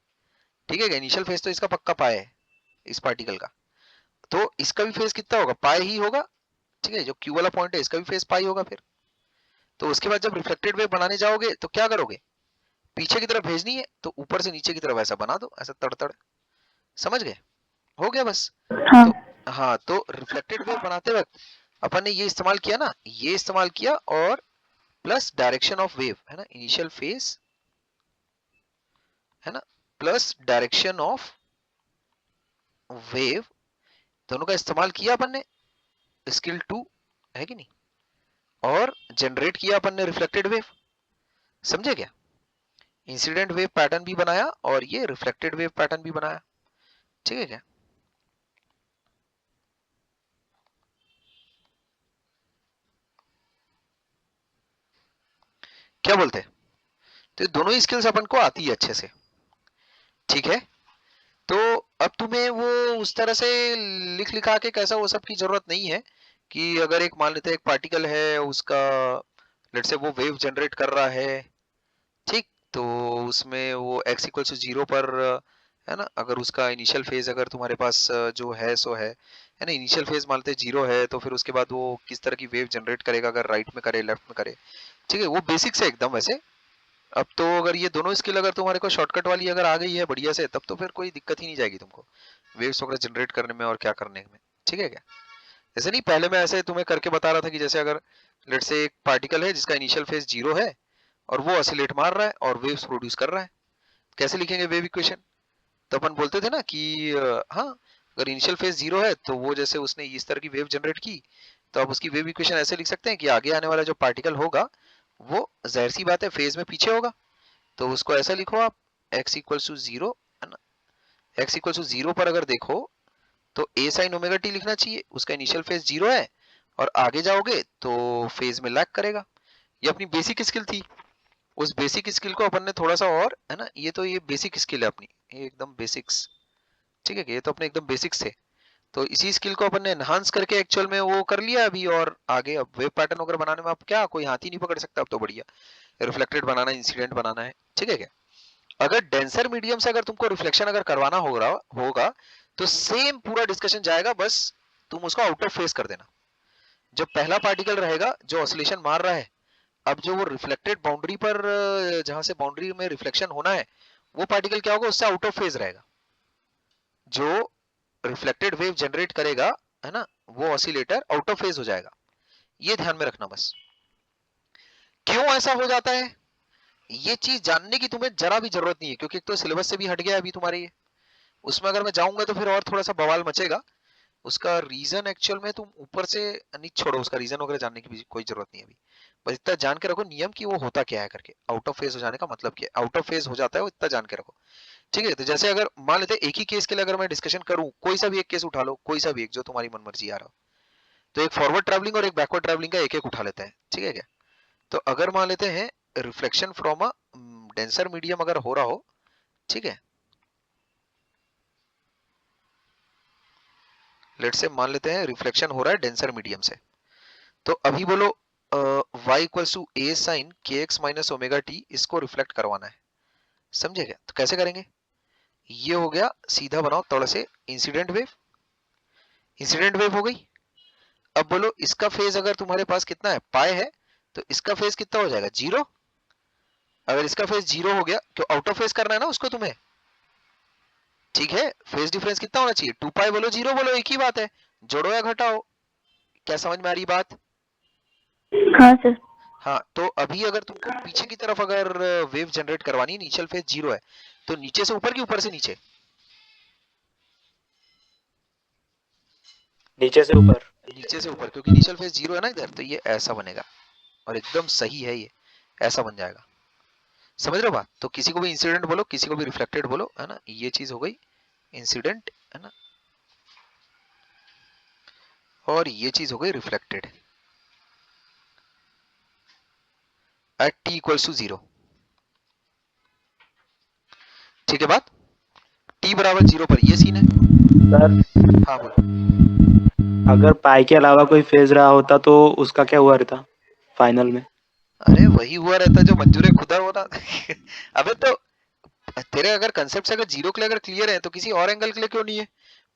ठीक है क्या? इनिशियल फेज तो इसका पक्का पाई है इस पार्टिकल का, तो इसका भी फेज कितना होगा? पाई ही होगा, ठीक है? जो क्यू वाला पॉइंट है इसका भी फेज पाई होगा फिर। तो उसके बाद जब रिफ्लेक्टेड वेव बनाने जाओगे तो क्या करोगे? पीछे की तरफ भेजनी है तो ऊपर से नीचे की तरफ ऐसा बना दो, ऐसा तड़, समझ गए? हो गया बस। हाँ। तो हाँ, तो रिफ्लेक्टेड वेव बनाते वक्त अपन ने ये इस्तेमाल किया ना, ये इस्तेमाल किया, और प्लस डायरेक्शन ऑफ वेव है ना, इनिशियल फेज है ना, प्लस डायरेक्शन ऑफ वेव, दोनों का इस्तेमाल किया अपन ने, स्किल 2 है कि नहीं, और जनरेट किया अपन ने रिफ्लेक्टेड वेव, समझे क्या? इंसिडेंट वेव पैटर्न भी बनाया और ये रिफ्लेक्टेड वेव पैटर्न भी बनाया, ठीक है क्या? क्या बोलते हैं? तो ये दोनों ही स्किल्स अपन को आती है अच्छे से, ठीक है? तो अब तुम्हें वो उस तरह से लिख लिखा के कैसा वो सब की जरूरत नहीं है कि अगर एक मान लेते हैं एक पार्टिकल है उसका, लेट से वो वेव जनरेट कर रहा है, ठीक, तो उसमें वो x इक्वल टू 0 पर है ना, अगर उसका इनिशियल फेज अगर तुम्हारे पास जो है सो है ना, इनिशियल फेज मान लेते 0 है, तो फिर उसके बाद वो किस तरह की वेव जनरेट करेगा, अगर राइट में करे लेफ्ट में करे, ठीक है? वो बेसिक्स है एकदम वैसे। अब तो अगर ये दोनों स्किल अगर तुम्हारे को शॉर्टकट वाली अगर आ गई है बढ़िया से, तब तो फिर कोई दिक्कत ही नहीं जाएगी तुमको वेव्स वगैरह जनरेट करने में और क्या करने में, ठीक है क्या? जैसे नहीं, पहले मैं ऐसे तुम्हें करके बता रहा था कि जैसे अगर लेट से एक पार्टिकल है जिसका इनिशियल फेज 0 है और वो ऑसिलेट मार रहा है और वेव्स प्रोड्यूस कर रहा है, कैसे लिखेंगे वेव इक्वेशन? तो अपन बोलते थे ना कि हाँ, अगर इनिशियल फेज 0 है तो वो जैसे उसने इस तरह की वेव जनरेट की, तो आप उसकी वेव इक्वेशन ऐसे लिख सकते हैं कि आगे आने वाला जो पार्टिकल होगा वो जाहिर सी बात है फेज में पीछे होगा, तो उसको ऐसा लिखो आप, x इक्वल्स टू 0 है ना, x इक्वल्स टू 0 पर अगर देखो तो a sin ओमेगा t लिखना चाहिए, उसका इनिशियल फेज 0 है और आगे जाओगे तो फेज में लैग करेगा। ये अपनी बेसिक स्किल थी, उस बेसिक स्किल को अपन ने थोड़ा सा और है ना, ये तो ये बेसिक स्किल है अपनी, ये एकदम बेसिक्स, ठीक है, ये तो अपने एकदम बेसिक्स थे, तो इसी स्किल को अपन ने एनहांस करके एक्चुअल में वो कर लिया अभी, और आगे अब वेव पैटर्न वगैरह बनाने में अब क्या कोई हाथ ही नहीं पकड़ सकता, अब तो बढ़िया रिफ्लेक्टेड बनाना है, इंसिडेंट बनाना है, ठीक है क्या? अगर डेंसर मीडियम से अगर तुमको रिफ्लेक्शन अगर करवाना होगा तो सेम पूरा डिस्कशन जाएगा, बस तुम उसको आउट ऑफ फेस कर देना। जो पहला पार्टिकल रहेगा जो ऑसिलेशन मार रहा है, अब जो वो रिफ्लेक्टेड बाउंड्री पर जहां से बाउंड्री में रिफ्लेक्शन होना है, वो पार्टिकल क्या होगा, उससे आउट ऑफ फेज रहेगा। जो रिफ्लेक्टेड वेव जनरेट करेगा है ना, वो ऑसिलेटर आउट ऑफ फेज हो जाएगा, ये ध्यान में रखना बस। क्यों ऐसा हो जाता है ये चीज जानने की तुम्हें जरा भी जरूरत नहीं है, क्योंकि एक तो सिलेबस से भी हट गया अभी तुम्हारे ये, उसमें अगर मैं जाऊंगा तो फिर और थोड़ा सा बवाल मचेगा। उसका रीजन एक्चुअल में तुम ऊपर से नहीं, छोड़ो उसका रीजन वगैरह जानने की भी कोई जरूरत नहीं है अभी, बस इतना जान के रखो नियम कि वो होता क्या है करके, आउट ऑफ फेज हो जाने का मतलब क्या है, आउट ऑफ फेज हो जाता है वो, इतना जान के रखो, ठीक है? तो जैसे अगर मान लेते एक ही केस के लिए अगर मैं डिस्कशन करूं, कोई सा भी एक केस उठा लो, कोई सा भी एक जो तुम्हारी मनमर्जी आ रहा हो, तो एक फॉरवर्ड ट्रैवलिंग और एक बैकवर्ड ट्रैवलिंग का एक एक उठा लेते हैं, ठीक है क्या? तो अगर मान लेते हैं reflection from a denser medium अगर हो रहा हो, ठीक है, लेट से मान लेते हैं रिफ्लेक्शन हो रहा है डेंसर मीडियम से, तो अभी बोलो y equals to a sine kx minus omega t, इसको रिफ्लेक्ट करवाना है, समझे क्या? तो कैसे करेंगे? ये हो गया, सीधा बनाओ थोड़ा से, इंसिडेंट वेव, इंसिडेंट वेव हो गई। अब बोलो इसका फेज अगर तुम्हारे पास कितना है, पाई है, तो इसका फेज कितना हो जाएगा, जीरो। अगर इसका फेज जीरो हो गया, क्यों आउट ऑफ फेज करना है ना उसको तुम्हें, ठीक है? फेज डिफरेंस कितना होना चाहिए, 2 पाई बोलो जीरो बोलो, एक ही बात है, जोड़ो या घटाओ। क्या समझ में आ रही बात? हाँ सर। हाँ, तो अभी अगर तुमको पीछे की तरफ अगर वेव जनरेट करवानी है, इनिशियल फेज जीरो है, तो नीचे से ऊपर की ऊपर से नीचे, नीचे से ऊपर। नीचे से ऊपर, क्योंकि इनिशियल फेज जीरो है ना इधर, तो ये ऐसा बनेगा और एकदम सही है, ये ऐसा बन जाएगा। समझ रहे हो बात? तो किसी को भी इंसिडेंट बोलो, किसी को भी रिफ्लेक्टेड बोलो, है ना? ये चीज हो गई इंसिडेंट, है ना, और ये चीज हो गई reflected at t equals to zero. ठीक है बात? t बराबर जीरो पर ये सीन है। सर हाँ बोलो। अगर पाई के अलावा कोई फेज रहा होता तो उसका क्या हुआ रहता फाइनल में? अरे वही हुआ रहता जो मंजूर खुदा होना। अबे तो तेरे अगर कंसेप्ट से अगर जीरो के लिए अगर क्लियर है, तो किसी और एंगल के लिए क्यों नहीं है?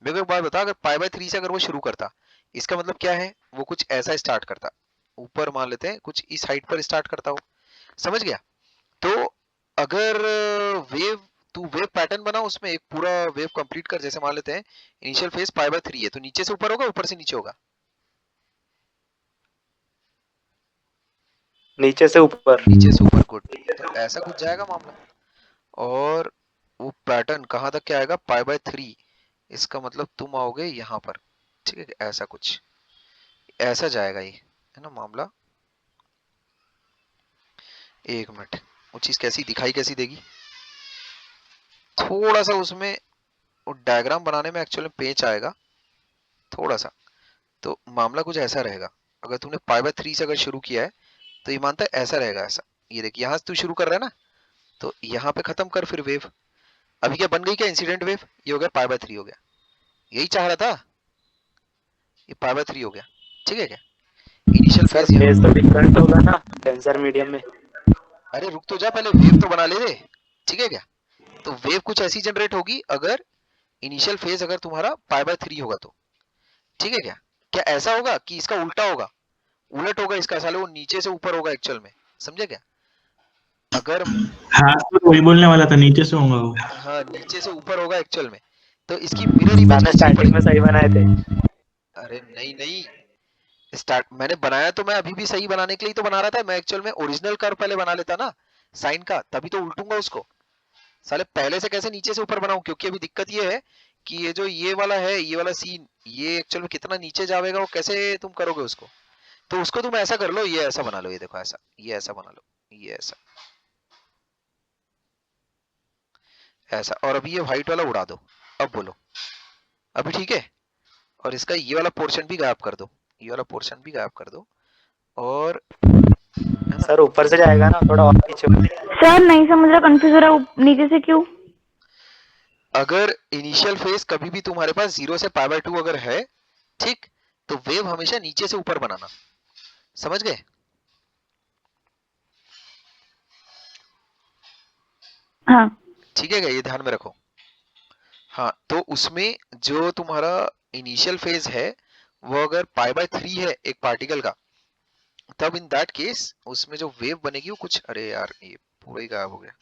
मेरे को एक बात बता, अगर पाई बाय 3 से अगर वो शुरू करता, इसका मतलब क्या है, वो कुछ ऐसा स्टार्ट करता, ऊपर मान लेते हैं कुछ इस हाइट पर स्टार्ट करता हो, समझ गया? तो अगर वेव, तू वेव पैटर्न बना, उसमें एक पूरा वेव कंप्लीट कर, जैसे मान लेते हैं इनिशियल फेज पाई बाय 3 है, तो नीचे से ऊपर होगा, ऊपर से नीचे होगा, नीचे से ऊपर। नीचे से ऊपर, गुड। तो ऐसा कुछ जाएगा मामला, और वो पैटर्न कहाँ तक क्या आएगा, पाई बाय 3, इसका मतलब तुम आओगे यहाँ पर, ठीक है? ऐसा कुछ, ऐसा जाएगा ये, है ना मामला। एक मिनट, वो चीज कैसी दिखाई कैसी देगी, थोड़ा सा उसमें वो डायग्राम बनाने में एक्चुअली पेच आएगा थोड़ा सा। तो मामला कुछ ऐसा रहेगा, अगर तूने पाई बाय 3 से अगर शुरू किया है, तो ये मानता है ऐसा रहेगा, ऐसा। ये देख, यहाँ से तू शुरू कर रहा है ना, तो यहाँ पे खत्म कर फिर वेव। अभी क्या बन गई, क्या इंसिडेंट वेव, ये हो गया पाई बाय 3 हो गया, यही चाह रहा था, ये पाई बाय 3 हो गया, ठीक है क्या? इनिशियल सर फेज यहाँ, फेज तो डिफरेंट होगा ना डेंसर मीडियम में। अरे रुक तो जा, पहले वेव तो बना ले दे, ठीक है क्या? तो वेव कुछ ऐसी जनरेट होगी अगर इनिशियल फेज अगर तुम्हारा पाई बाय 3 होगा तो, ठीक है क्या? क्या ऐसा होगा कि इसका उल्टा होगा, उलट होगा इसका, साले वो नीचे से ऊपर होगा एक्चुअल में, समझे क्या? अगर, हाँ तो वही बोलने वाला था, नीचे से होगा वो। हाँ नीचे से ऊपर होगा एक्चुअल में, तो इसकी मिरर इमेज मैंने खींचनी स्टार्टिंग में पड़ेगी। सही बनाए थे। अरे नहीं नहीं, स्टार्ट मैंने बनाया तो मैं अभी भी सही बनाने के लिए तो बना रहा था, मैं एक्चुअल में ओरिजिनल कर्व पहले बना लेता ना साइन का, तभी तो उल्टूंगा उसको। साले पहले से कैसे नीचे से ऊपर बनाऊं, क्योंकि अभी दिक्कत ये है कि ये जो ये वाला है, ये वाला सीन, ये एक्चुअल में कितना नीचे जाएगा, वो कैसे तुम करोगे उसको? तो उसको तुम ऐसा कर लो, ये ऐसा बना लो, ये देखो ऐसा, ये ऐसा बना लो, ये ऐसा, ऐसा, और अभी ये व्हाइट वाला उड़ा दो। अब बोलो, अभी ठीक है? और इसका ये वाला पोर्शन भी गायब कर दो, ये वाला पोर्शन भी गायब कर दो, और है ना, सर ऊपर से जाएगा ना, थोड़ा और पीछे। सर नहीं समझ रहा, कंफ्यूज हो रहा, नीचे से क्यों? अगर इनिशियल फेज कभी भी तुम्हारे पास 0 से पाई बाय 2 अगर है, ठीक, तो वेव हमेशा नीचे से ऊपर बनाना, समझ गए? हाँ। ठीक है क्या, ये ध्यान में रखो। हाँ, तो उसमें जो तुम्हारा इनिशियल फेज है, वो अगर पाई बाय 3 है एक पार्टिकल का, तब इन दैट केस उसमें जो वेव बनेगी वो कुछ, अरे यार ये पूरा ही गायब हो गया।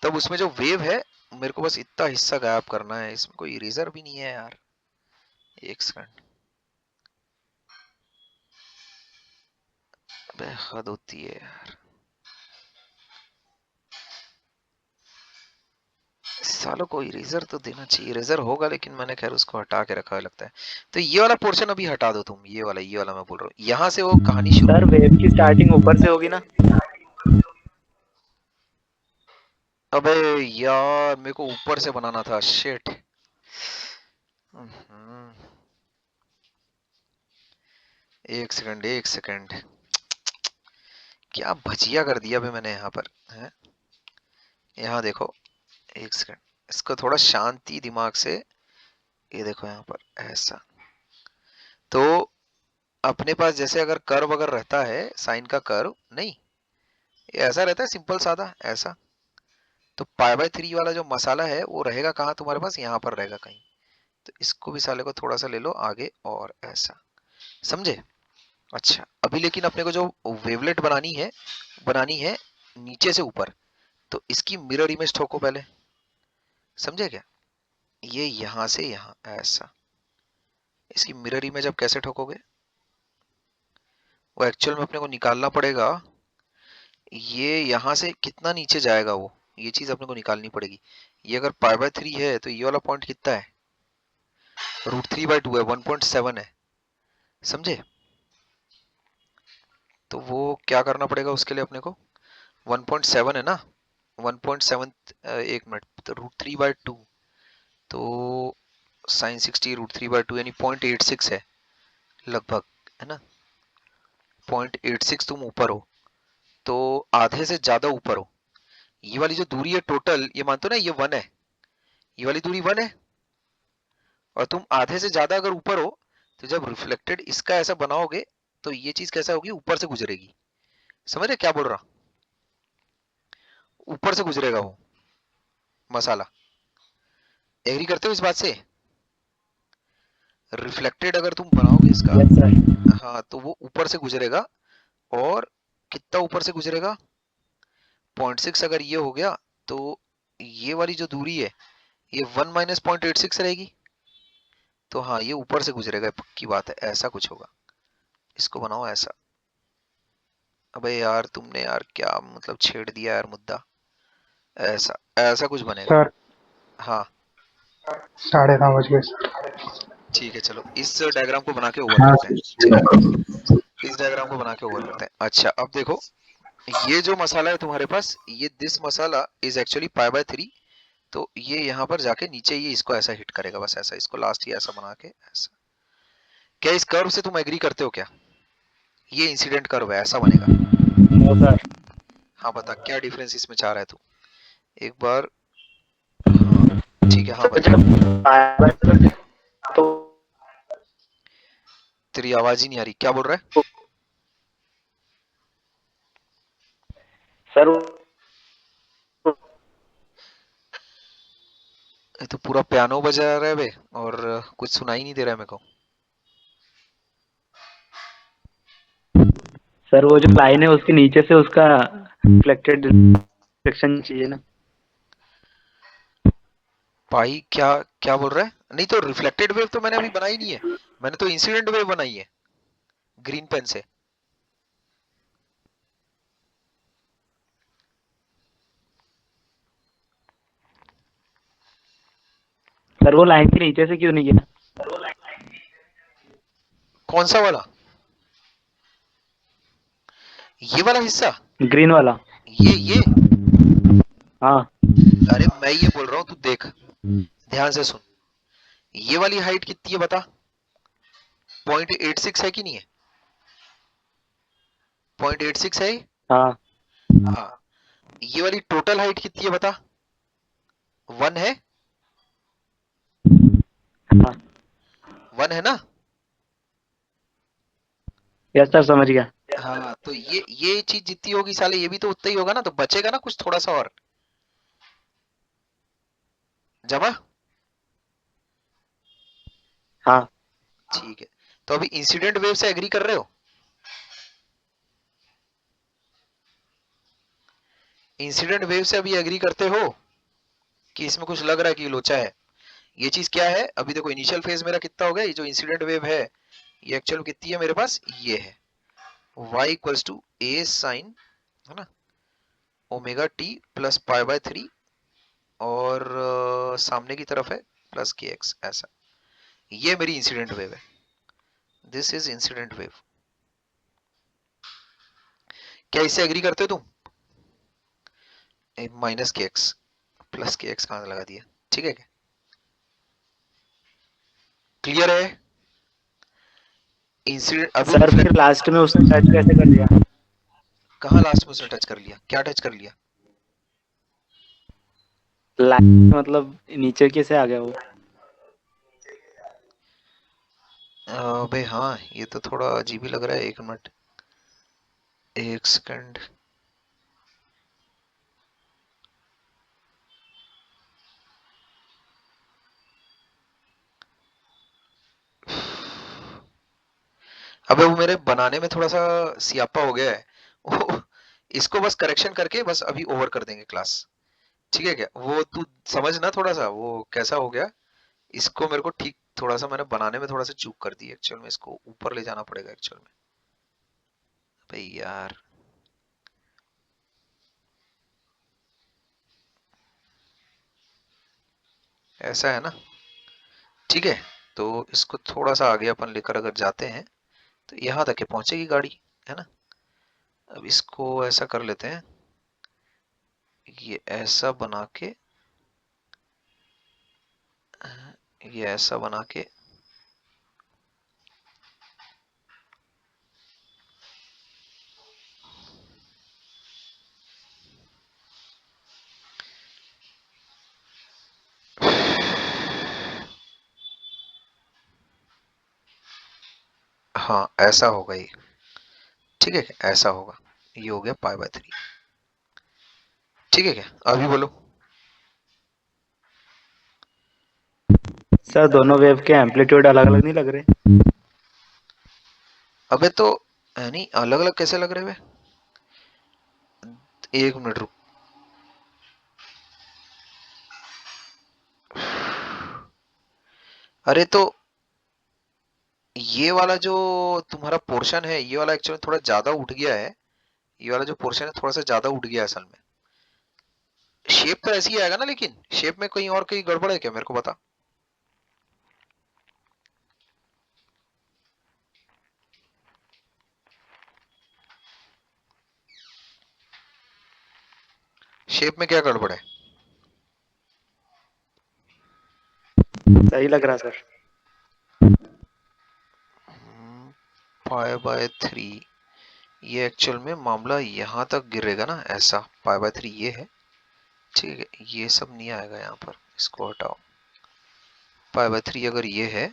तब उसमें जो वेव है, मेरे को बस इतना हिस्सा गायब करना है, इसमें कोई इरेजर भी नहीं है यार, एक सेकंड, अबे हद होती है यार, सालों को इरेजर तो देना चाहिए, इरेजर होगा लेकिन मैंने खैर उसको हटा के रखा है लगता है। तो ये वाला पोर्शन अभी हटा दो तुम, ये वाला मैं बोल रहा हूँ, यहाँ से वो कहानी शुरू। सर वेव की स्टार्टिंग ऊपर से होगी ना? अबे यार मेरे को ऊपर से बनाना था, शिट। एक सेकंड, एक सेकंड, क्या भजिया कर दिया अभी मैंने यहाँ पर, है? यहाँ देखो, एक सेकंड, इसको थोड़ा शांति दिमाग से, ये देखो यहाँ पर ऐसा, तो अपने पास जैसे अगर कर्व अगर रहता है, साइन का कर्व नहीं, ये ऐसा रहता है सिंपल सादा ऐसा, तो पाई बाय 3 वाला जो मसाला है वो रहेगा कहाँ तुम्हारे पास, यहाँ पर रहेगा कहीं। तो इसको भी साले को थोड़ा सा ले लो आगे और ऐसा, समझे। अच्छा अभी लेकिन अपने को जो वेवलेट बनानी है नीचे से ऊपर, तो इसकी मिरर इमेज ठोको पहले, समझे क्या। ये यहां से यहां ऐसा, इसकी मिरर इमेज अब कैसे ठोकोगे, वो एक्चुअल में अपने को निकालना पड़ेगा। ये यहां से कितना नीचे जाएगा वो, ये चीज अपने को निकालनी पड़ेगी। ये अगर पाई बाय 3 है तो ये वाला पॉइंट कितना है, √3/2 है, 1.7 है, समझे। तो वो क्या करना पड़ेगा उसके लिए अपने को, 1.7 है ना, 1.7, एक मिनट, तो √3/2, तो साइन 60 √3/2 यानी 0.86 है लगभग, है ना। 0.86 तुम ऊपर हो, तो आधे से ज्यादा ऊपर हो। ये वाली जो दूरी है टोटल, ये मानते हो ना ये 1 है, ये वाली दूरी 1 है, और तुम आधे से ज्यादा अगर ऊपर हो, तो जब रिफ्लेक्टेड इसका ऐसा बनाओगे तो ये चीज कैसा होगी, ऊपर से गुजरेगी। समझ रहे क्या बोल रहा, ऊपर से गुजरेगा वो मसाला। एग्री करते हो इस बात से, रिफ्लेक्टेड अगर तुम बनाओगे इसका, यस सर। हाँ तो वो ऊपर से गुजरेगा, और कितना ऊपर से गुजरेगा, 0.6 अगर ये हो गया, तो ये वाली जो दूरी है ये 1 माइनस 0.86 रहेगी। तो हाँ ये ऊपर से गुजरेगा, पक्की बात है, ऐसा कुछ होगा। इसको बनाओ ऐसा। अबे यार तुमने यार क्या मतलब छेड़ दिया यार मुद्दा, ऐसा ऐसा कुछ बनेगा। सर हाँ 9:30 बज गए सर। ठीक है, चलो इस डायग्राम को बना के ओवर हाँ करते हैं, इस डायग्राम को बना के ओवर करते हैं। अच्छा अब देखो, ये जो मसाला है तुम्हारे पास, ये this masala is actually pi by 3, तो ये यहाँ पर जाके नीचे ये इसको ऐसा हिट करेगा, बस ऐसा, इसको लास्ट ही ऐसा बना के ऐसा। क्या इस कर्व से तुम एग्री करते हो क्या, ये इंसिडेंट कर्व है ऐसा बनेगा। No sir. हाँ बता क्या डिफरेंस इसमें चाह रहा है तू, एक बार। हाँ ठीक है, हाँ बता। तो तेरी आवाज ही नहीं आ रही, क्या बोल रहा है। सर ये तो पूरा पियानो बजा रहा है बे, और कुछ सुनाई नहीं दे रहा है मेरे को। सर वो जो लाइन है उसके नीचे से उसका रिफ्लेक्टेड रिफ्लेक्शन चाहिए ना। भाई क्या क्या बोल रहा है, नहीं तो रिफ्लेक्टेड वेव तो मैंने अभी बनाई नहीं है, मैंने तो इंसिडेंट वेव बनाई है ग्रीन पेन से। सर वो लाइन के नीचे से क्यों नहीं गया। कौन सा वाला, ये वाला हिस्सा, ग्रीन वाला। ये हाँ अरे मैं ये बोल रहा हूँ, तू देख ध्यान से सुन, ये वाली हाइट कितनी है बता, 0.86 है कि नहीं है, 0.86 है। हाँ हाँ ये वाली टोटल हाइट कितनी है बता, 1 है, हाँ 1 है ना। यस सर समझ गया। हाँ तो ये चीज जितनी होगी साले ये भी तो उतना ही होगा ना, तो बचेगा ना कुछ थोड़ा सा और जमा। हाँ ठीक है, तो अभी इंसिडेंट वेव से एग्री कर रहे हो, इंसिडेंट वेव से अभी एग्री करते हो कि इसमें कुछ लग रहा है कि ये लोचा है। ये चीज क्या है, अभी देखो इनिशियल फेज मेरा कितना हो गया, ये जो इंसिडेंट वेव है ये एक्चुअल कितनी है मेरे पास, ये है y equals to a sine, है ना, omega t plus pi by 3, और सामने की तरफ है प्लस के एक्स, ऐसा। ये मेरी इंसिडेंट वेव है, दिस इज इंसिडेंट वेव। क्या इससे एग्री करते हो तुम, minus k x plus k x कहां लगा दिया, ठीक है क्या, क्लियर है। इंसिडेंट अभी सर फिर लास्ट में उसने टच कैसे कर लिया। कहाँ लास्ट में उसने टच कर लिया, क्या टच कर लिया, लाइन मतलब नीचे कैसे आ गया वो। अबे हाँ, ये तो थोड़ा अजीब ही लग रहा है। एक मिनट, एक सेकंड। अबे वो मेरे बनाने में थोड़ा सा सियापा हो गया है। वो इसको बस करेक्शन करके बस अभी ओवर कर देंगे क्लास। ठीक है क्या? वो तू समझ ना थोड़ा सा वो कैसा हो गया। इसको मेरे को ठीक थोड़ा सा मैंने बनाने में थोड़ा सा चूक कर दी। एक्चुअल में इसको ऊपर ले जाना पड़ेगा एक्चुअल में। भाई यार, ऐसा है ना? ठीक है, तो इसको थोड़ा सा आगे अपन लेकर अगर जाते हैं तो यहाँ तक के पहुंचेगी गाड़ी, है ना? अब इसको ऐसा कर लेते हैं, ये ऐसा बना के, ये ऐसा बना के, हाँ ऐसा होगा ये। ठीक है क्या? ऐसा होगा। ये हो गया पाई/3। ठीक है क्या? अभी बोलो। सर दोनों वेव के एम्पलीट्यूड अलग अलग नहीं लग रहे? अबे तो नहीं, अलग अलग कैसे लग रहे वे? एक मिनट रुक। अरे तो ये वाला जो तुम्हारा पोर्शन है, ये वाला एक्चुअली थोड़ा ज्यादा उठ गया है। ये वाला जो पोर्शन है थोड़ा सा ज्यादा उठ गया है असल में। शेप तो ऐसी ही आएगा ना, लेकिन शेप में कहीं और कहीं गड़बड़ है क्या? मेरे को बता। शेप में क्या गड़बड़ है? सही लग रहा सर। पाई/3, ये एक्चुअल में मामला यहाँ तक गिरेगा ना, ऐसा। पाई/3 ये है। ठीक है, ये सब नहीं आएगा यहाँ पर, इसको हटाओ। पाई/3 अगर ये है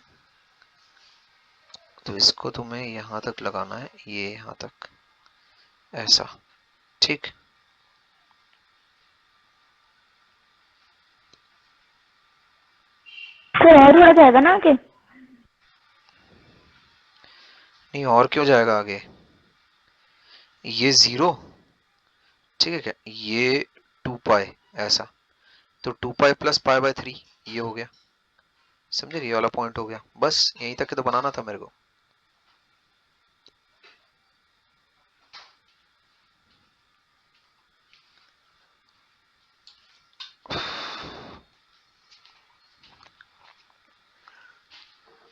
तो इसको तुम्हें यहाँ तक लगाना है, ये यहाँ तक, ऐसा। ठीक। सर और थोड़ा जाएगा ना आगे? नहीं, और क्यों जाएगा आगे? ये 0। ठीक है क्या? ये 2 पाई, ऐसा। तो 2 पाई प्लस पाई/3 ये हो गया। समझे? ये वाला पॉइंट हो गया। बस यहीं तक के तो बनाना था मेरे को।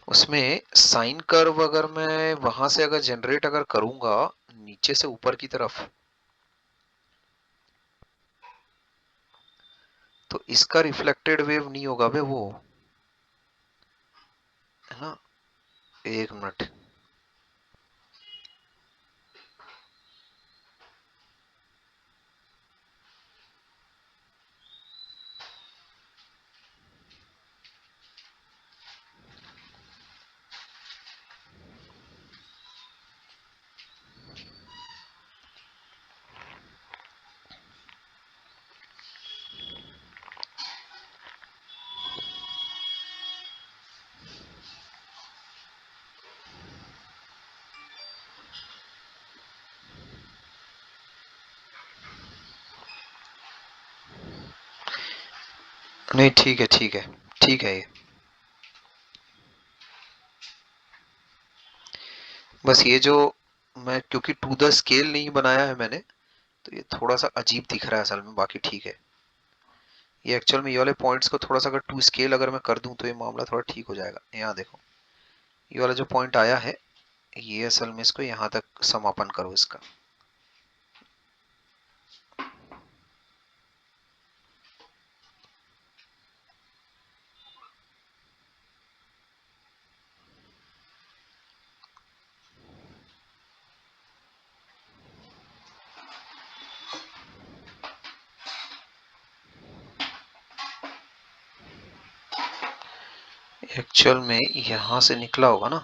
उसमें साइन कर्व अगर मैं वहां से अगर जनरेट अगर करूंगा नीचे से ऊपर की तरफ, तो इसका रिफ्लेक्टेड वेव नहीं होगा बे वो, है ना? एक मिनट। नहीं, ठीक है, ठीक है, ठीक है। ये बस ये जो मैं क्योंकि टू द स्केल नहीं बनाया है मैंने, तो ये थोड़ा सा अजीब दिख रहा है असल में। बाकी ठीक है। ये एक्चुअल में ये वाले पॉइंट्स को थोड़ा सा अगर टू स्केल अगर मैं कर दूं तो ये मामला थोड़ा ठीक हो जाएगा। यहाँ देखो, ये वाला जो पॉइंट आया है, ये असल में इसको यहाँ तक समापन करो इसका। एक्चुअल में यहाँ से निकला होगा ना,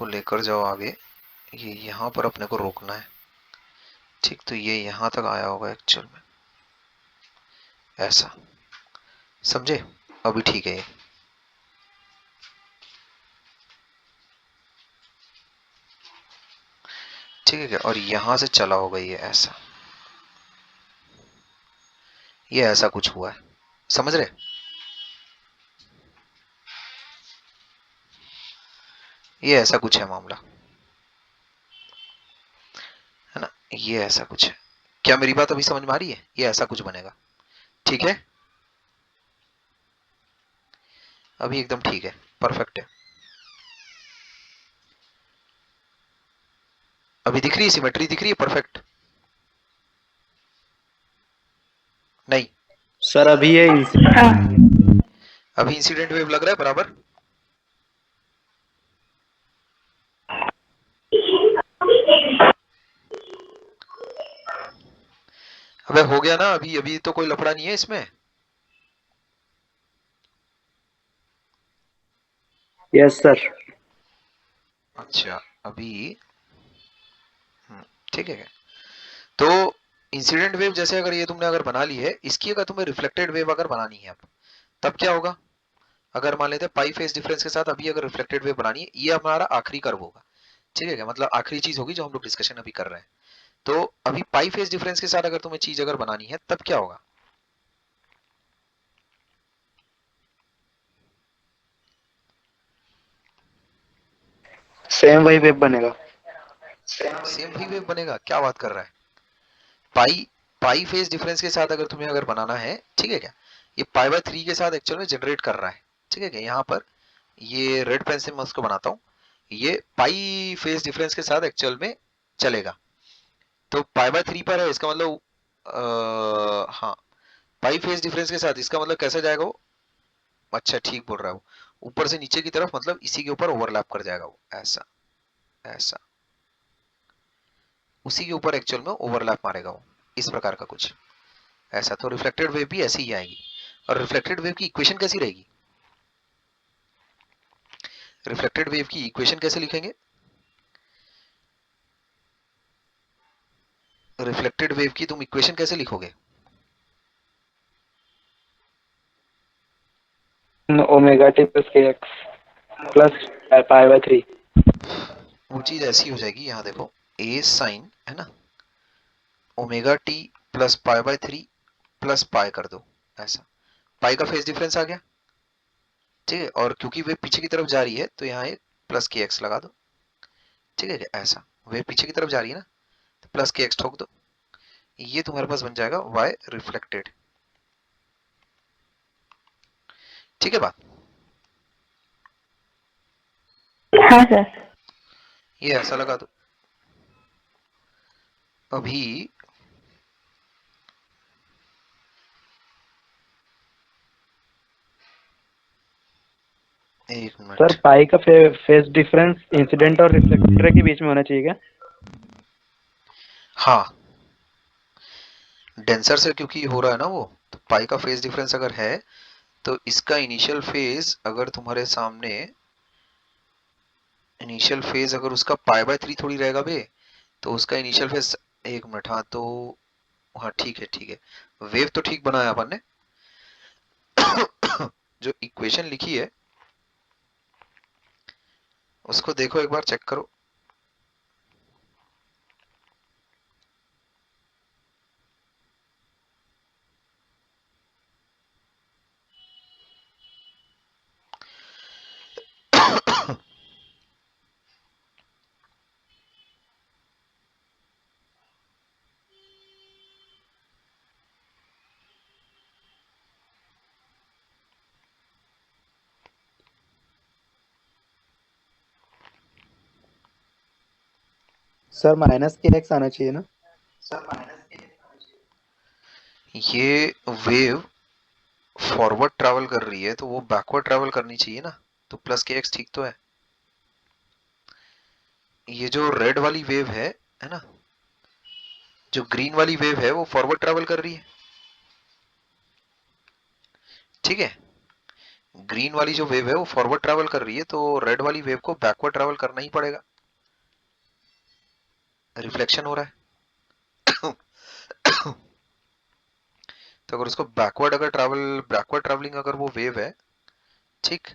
इसको लेकर जाओ आगे, ये यहाँ पर अपने को रोकना है, ठीक। तो ये यहाँ तक आया होगा एक्चुअल में, ऐसा, समझे? अभी ठीक है ये, ठीक है क्या? और यहाँ से चला होगा ये ऐसा, ये ऐसा कुछ हुआ है, समझ रहे? ये ऐसा कुछ है मामला, है ना? ये ऐसा कुछ है। क्या मेरी बात अभी समझ में आ रही है? ये ऐसा कुछ बनेगा, ठीक है? अभी एकदम ठीक है, परफेक्ट है। अभी दिख रही है सिमेट्री, दिख रही है परफेक्ट? नहीं, सर अभी ये हाँ अभी इंसिडेंट वेव लग रहा है बराबर? अबे हो गया ना अभी, अभी तो कोई लफड़ा नहीं है इसमें। Yes sir. अच्छा अभी ठीक है क्या? तो इंसिडेंट वेव जैसे अगर ये तुमने अगर बना ली है, इसकी अगर तुम्हें रिफ्लेक्टेड वेव अगर बनानी है अब, तब क्या होगा? अगर मान लेते हैं पाई फेज डिफरेंस के साथ अभी अगर रिफ्लेक्टेड वेव बनानी है, ये हमारा आखिरी कर्व होगा, ठीक है क्या? मतलब आखिरी चीज होगी जो हम लोग डिस्कशन अभी कर रहे हैं। तो अभी पाई फेज डिफरेंस के साथ अगर तुम्हें चीज अगर बनानी है, तब क्या होगा? सेम वही वेव बनेगा। सेम वही वेव बनेगा? क्या बात कर रहा है? पाई पाई फेज डिफरेंस के साथ अगर तुम्हें अगर बनाना है, ठीक है क्या? ये पाई बाय 3 के साथ एक्चुअल में जनरेट कर रहा है, ठीक है क्या? यहाँ पर ये रेड पेन से मैं उसको बनाता हूँ, ये पाई फेज डिफरेंस के साथ एक्चुअल में चलेगा। तो पाई बाय 3 पर है, इसका मतलब हाँ, पाई फेज डिफरेंस के साथ इसका मतलब कैसे जाएगा वो? अच्छा ठीक बोल रहा है वो, ऊपर से नीचे की तरफ, मतलब इसी के ऊपर ओवरलैप कर जाएगा वो, ऐसा ऐसा, उसी के ऊपर एक्चुअल में ओवरलैप मारेगा वो, इस प्रकार का कुछ ऐसा। तो रिफ्लेक्टेड वेव भी ऐसी ही आएगी। और रिफ्लेक्टेड वेव की इक्वेशन कैसी रहेगी? रिफ्लेक्टेड वेव की इक्वेशन कैसे लिखेंगे? रिफ्लेक्टेड वेव की तुम इक्वेशन कैसे लिखोगे? Omega t plus k x plus pi by 3। वो चीज ऐसी हो जाएगी, यहाँ देखो, ए साइन है ना, omega t plus pi by 3 plus पाई कर दो, ऐसा। पाई का फेज डिफरेंस आ गया, ठीक है? और क्योंकि वे पीछे की तरफ जा रही है, तो यहाँ एक प्लस के एक्स लगा दो, ठीक है क्या? ऐसा, वे पीछे की तरफ जा रही है ना, तो प्लस के एक्स ठोक दो, ये तुम्हारे पास बन जाएगा वाई रिफ्लेक्टेड, ठीक है बात? हाँ सर। ये ऐसा लगा दो। अभी एक सर मिनट, पाई का फेज डिफरेंस इंसिडेंट और रिफ्लेक्टर के बीच में होना चाहिए क्या? हाँ, डेंसर से क्योंकि हो रहा है ना वो, तो पाई का फेज डिफरेंस अगर है, तो इसका इनिशियल फेज अगर तुम्हारे सामने, इनिशियल फेज अगर उसका पाई बाय 3 थोड़ी रहेगा बे, तो उसका इनिशियल फेज, एक मिनट, हाँ तो, हाँ ठीक है ठीक है, वेव तो ठीक बनाया अपन ने। जो इक्वेशन लिखी है उसको देखो एक बार, चेक करो। सर माइनस के एक्स आना चाहिए ना? ये वेव फॉरवर्ड ट्रैवल कर रही है, तो वो बैकवर्ड ट्रैवल करनी चाहिए ना, तो प्लस के एक्स ठीक तो है। ये जो रेड वाली वेव है ना, जो ग्रीन वाली वेव है वो फॉरवर्ड ट्रैवल कर रही है, ठीक है? ग्रीन वाली जो वेव है वो फॉरवर्ड ट्रैवल कर रही है, तो रेड वाली वेव को बैकवर्ड ट्रैवल करना ही पड़ेगा, रिफ्लेक्शन हो रहा है। तो अगर उसको बैकवर्ड ट्रैवलिंग अगर वो वेव है, ठीक,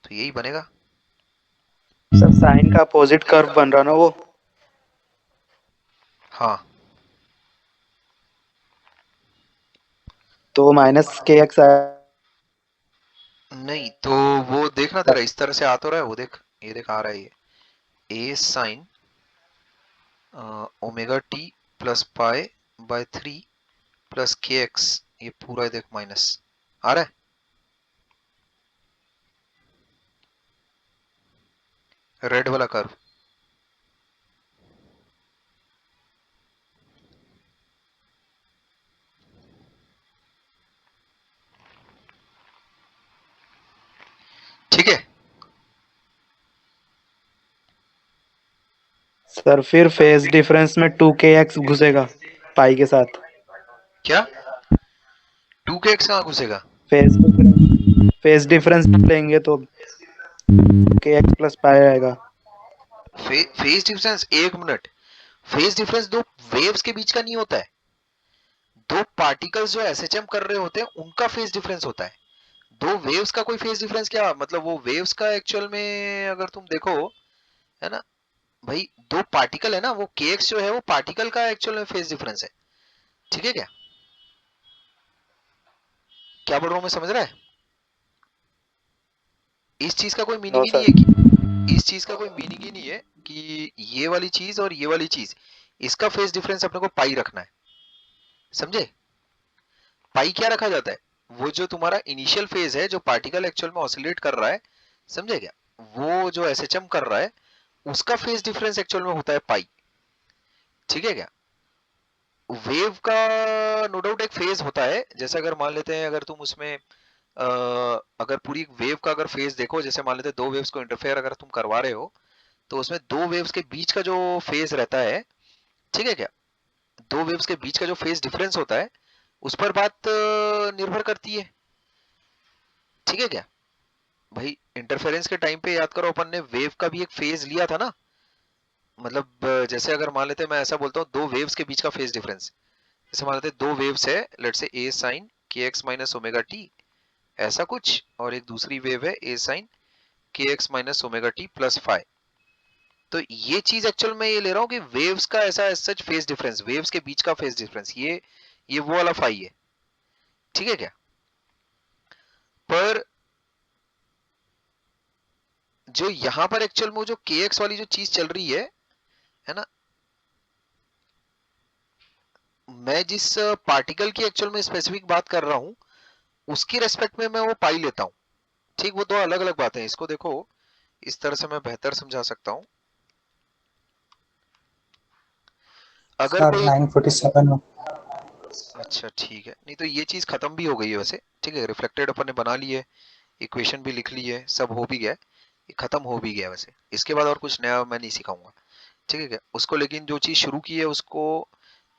तो यही बनेगा। सर साइन का अपोजिट कर्व बन रहा ना वो, हाँ, तो माइनस के एक्स नहीं तो वो देखना तेरा इस तरह से आ तो रहा है, वो देख, ये देख आ रहा है, ये a sign omega t plus pi by 3 plus k x, ये पूरा देख माइनस आ रहा है, रेड वाला कर्व। ठीक है, सर फिर फेज डिफरेंस में 2kx घुसेगा पाई के साथ। क्या 2kx कहाँ घुसेगा? फेज डिफरेंस लेंगे तो kx प्लस पाई आएगा। फेज डिफरेंस, एक मिनट, फेज डिफरेंस दो वेव्स के बीच का नहीं होता है, दो पार्टिकल्स जो एसएचएम कर रहे होते हैं उनका फेज डिफरेंस होता है। दो वेव्स का कोई फेज डिफरेंस क्या मतलब, वो वेव्स का एक्चुअल में अगर तुम देखो, है ना भाई, दो पार्टिकल है ना, वो kx जो है वो पार्टिकल का एक्चुअल में फेज डिफरेंस है, ठीक है क्या? क्या बोल रहा हूं मैं, समझ रहा है? इस चीज का कोई मीनिंग नो ही नहीं है सर। कि इस चीज का कोई मीनिंग ही नहीं है कि ये वाली चीज और ये वाली चीज, इसका फेज डिफरेंस अपने को पाई रखना है, समझे? पाई क्या रखा जाता है, वो जो तुम्हारा इनिशियल फेज है जो पार्टिकल एक्चुअल में ऑसिलेट कर रहा है, समझे क्या, वो जो एसएचएम कर रहा है उसका फेज डिफरेंस एक्चुअल में होता है पाई, ठीक है क्या? वेव का नो डाउट एक फेज होता है, जैसे अगर मान लेते हैं, अगर तुम उसमें अगर पूरी वेव का अगर फेज देखो, जैसे मान लेते हैं दो वेव्स को इंटरफेयर अगर तुम करवा रहे हो, तो उसमें दो वेव्स के बीच का जो फेज रहता है, ठीक है क्या, दो वेव्स के बीच का जो फेज डिफरेंस होता है उस पर बात निर्भर करती है, ठीक है क्या भाई? इंटरफेरेंस के टाइम पे याद करो, अपन ने वेव का भी एक फेज लिया था ना, मतलब जैसे अगर मान लेते हैं, मैं ऐसा बोलता हूँ, दो वेव्स के बीच का फेज डिफरेंस, जैसे मान लेते हैं दो वेव्स है, लेट से ए साइन के एक्स माइनस ओमेगा टी, ऐसा कुछ, और एक दूसरी वेव है ए साइन के x minus omega t plus five. तो ये चीज एक्चुअल में ये ले रहा हूँ कि वेव्स का ऐसा सच फेज डिफरेंस, वेव्स के बीच का फेज डिफरेंस, ये वो वाला फाई है, ठीक है क्या? पर जो यहां पर एक्चुअल में जो के एक्स वाली जो चीज चल रही है ना, मैं जिस पार्टिकल की एक्चुअल में स्पेसिफिक बात कर रहा हूं उसकी रेस्पेक्ट में मैं वो पाई लेता हूं, ठीक, वो दो अलग अलग बातें हैं। इसको देखो, इस तरह से मैं बेहतर समझा सकता हूं, अगर सर कोई, 947 में। अच्छा ठीक है, नहीं तो ये चीज खत्म भी हो गई है वैसे, ठीक है, रिफ्लेक्टेड अपन ने बना ली है, इक्वेशन भी लिख ली है, सब हो भी गया है, ये खत्म हो भी गया है वैसे, इसके बाद और कुछ नया मैं नहीं सिखाऊंगा, ठीक है क्या उसको, लेकिन जो चीज शुरू की है उसको,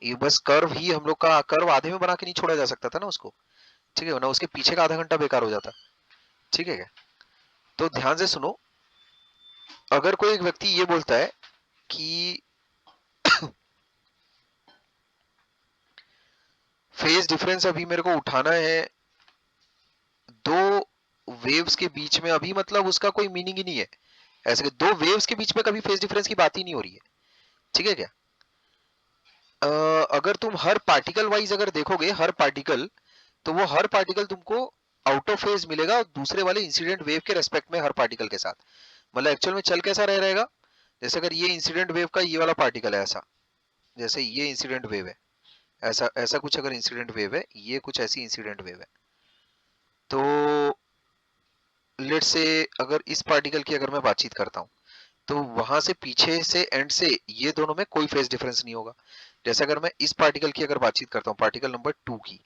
ये बस कर्व ही हम लोग का, कर्व आधे में बना के नहीं छोड़ा जा सकता था ना उसको, ठीक है ना, उसके पीछे का आधा घंटा बेकार हो जाता, ठीक है क्या? तो ध्यान से सुनो, अगर कोई एक व्यक्ति ये बोलता है कि फेज डिफरेंस अभी मेरे को उठाना है दो वेव्स के बीच में, अभी मतलब उसका कोई मीनिंग ही नहीं है, ऐसे दो वेव्स के बीच में कभी फेज डिफरेंस की बात ही नहीं हो रही है, ठीक है क्या? अगर तुम हर पार्टिकल वाइज अगर देखोगे, हर पार्टिकल, तो वो हर पार्टिकल तुमको आउट ऑफ फेज मिलेगा दूसरे वाले इंसिडेंट वेव के रेस्पेक्ट में, हर पार्टिकल के साथ, मतलब एक्चुअल में चल कैसा रहेगा, जैसे अगर ये इंसिडेंट वेव का ये वाला पार्टिकल है ऐसा, जैसे ये इंसिडेंट वेव है, ऐसा ऐसा कुछ अगर इंसिडेंट वेव है, ये कुछ ऐसी इंसिडेंट वेव है, तो लेट से अगर इस पार्टिकल की अगर मैं बातचीत करता हूँ, तो वहां से पीछे से एंड से ये दोनों में कोई फेज डिफरेंस नहीं होगा। जैसे अगर मैं इस पार्टिकल की अगर बातचीत करता हूँ, पार्टिकल नंबर 2 की,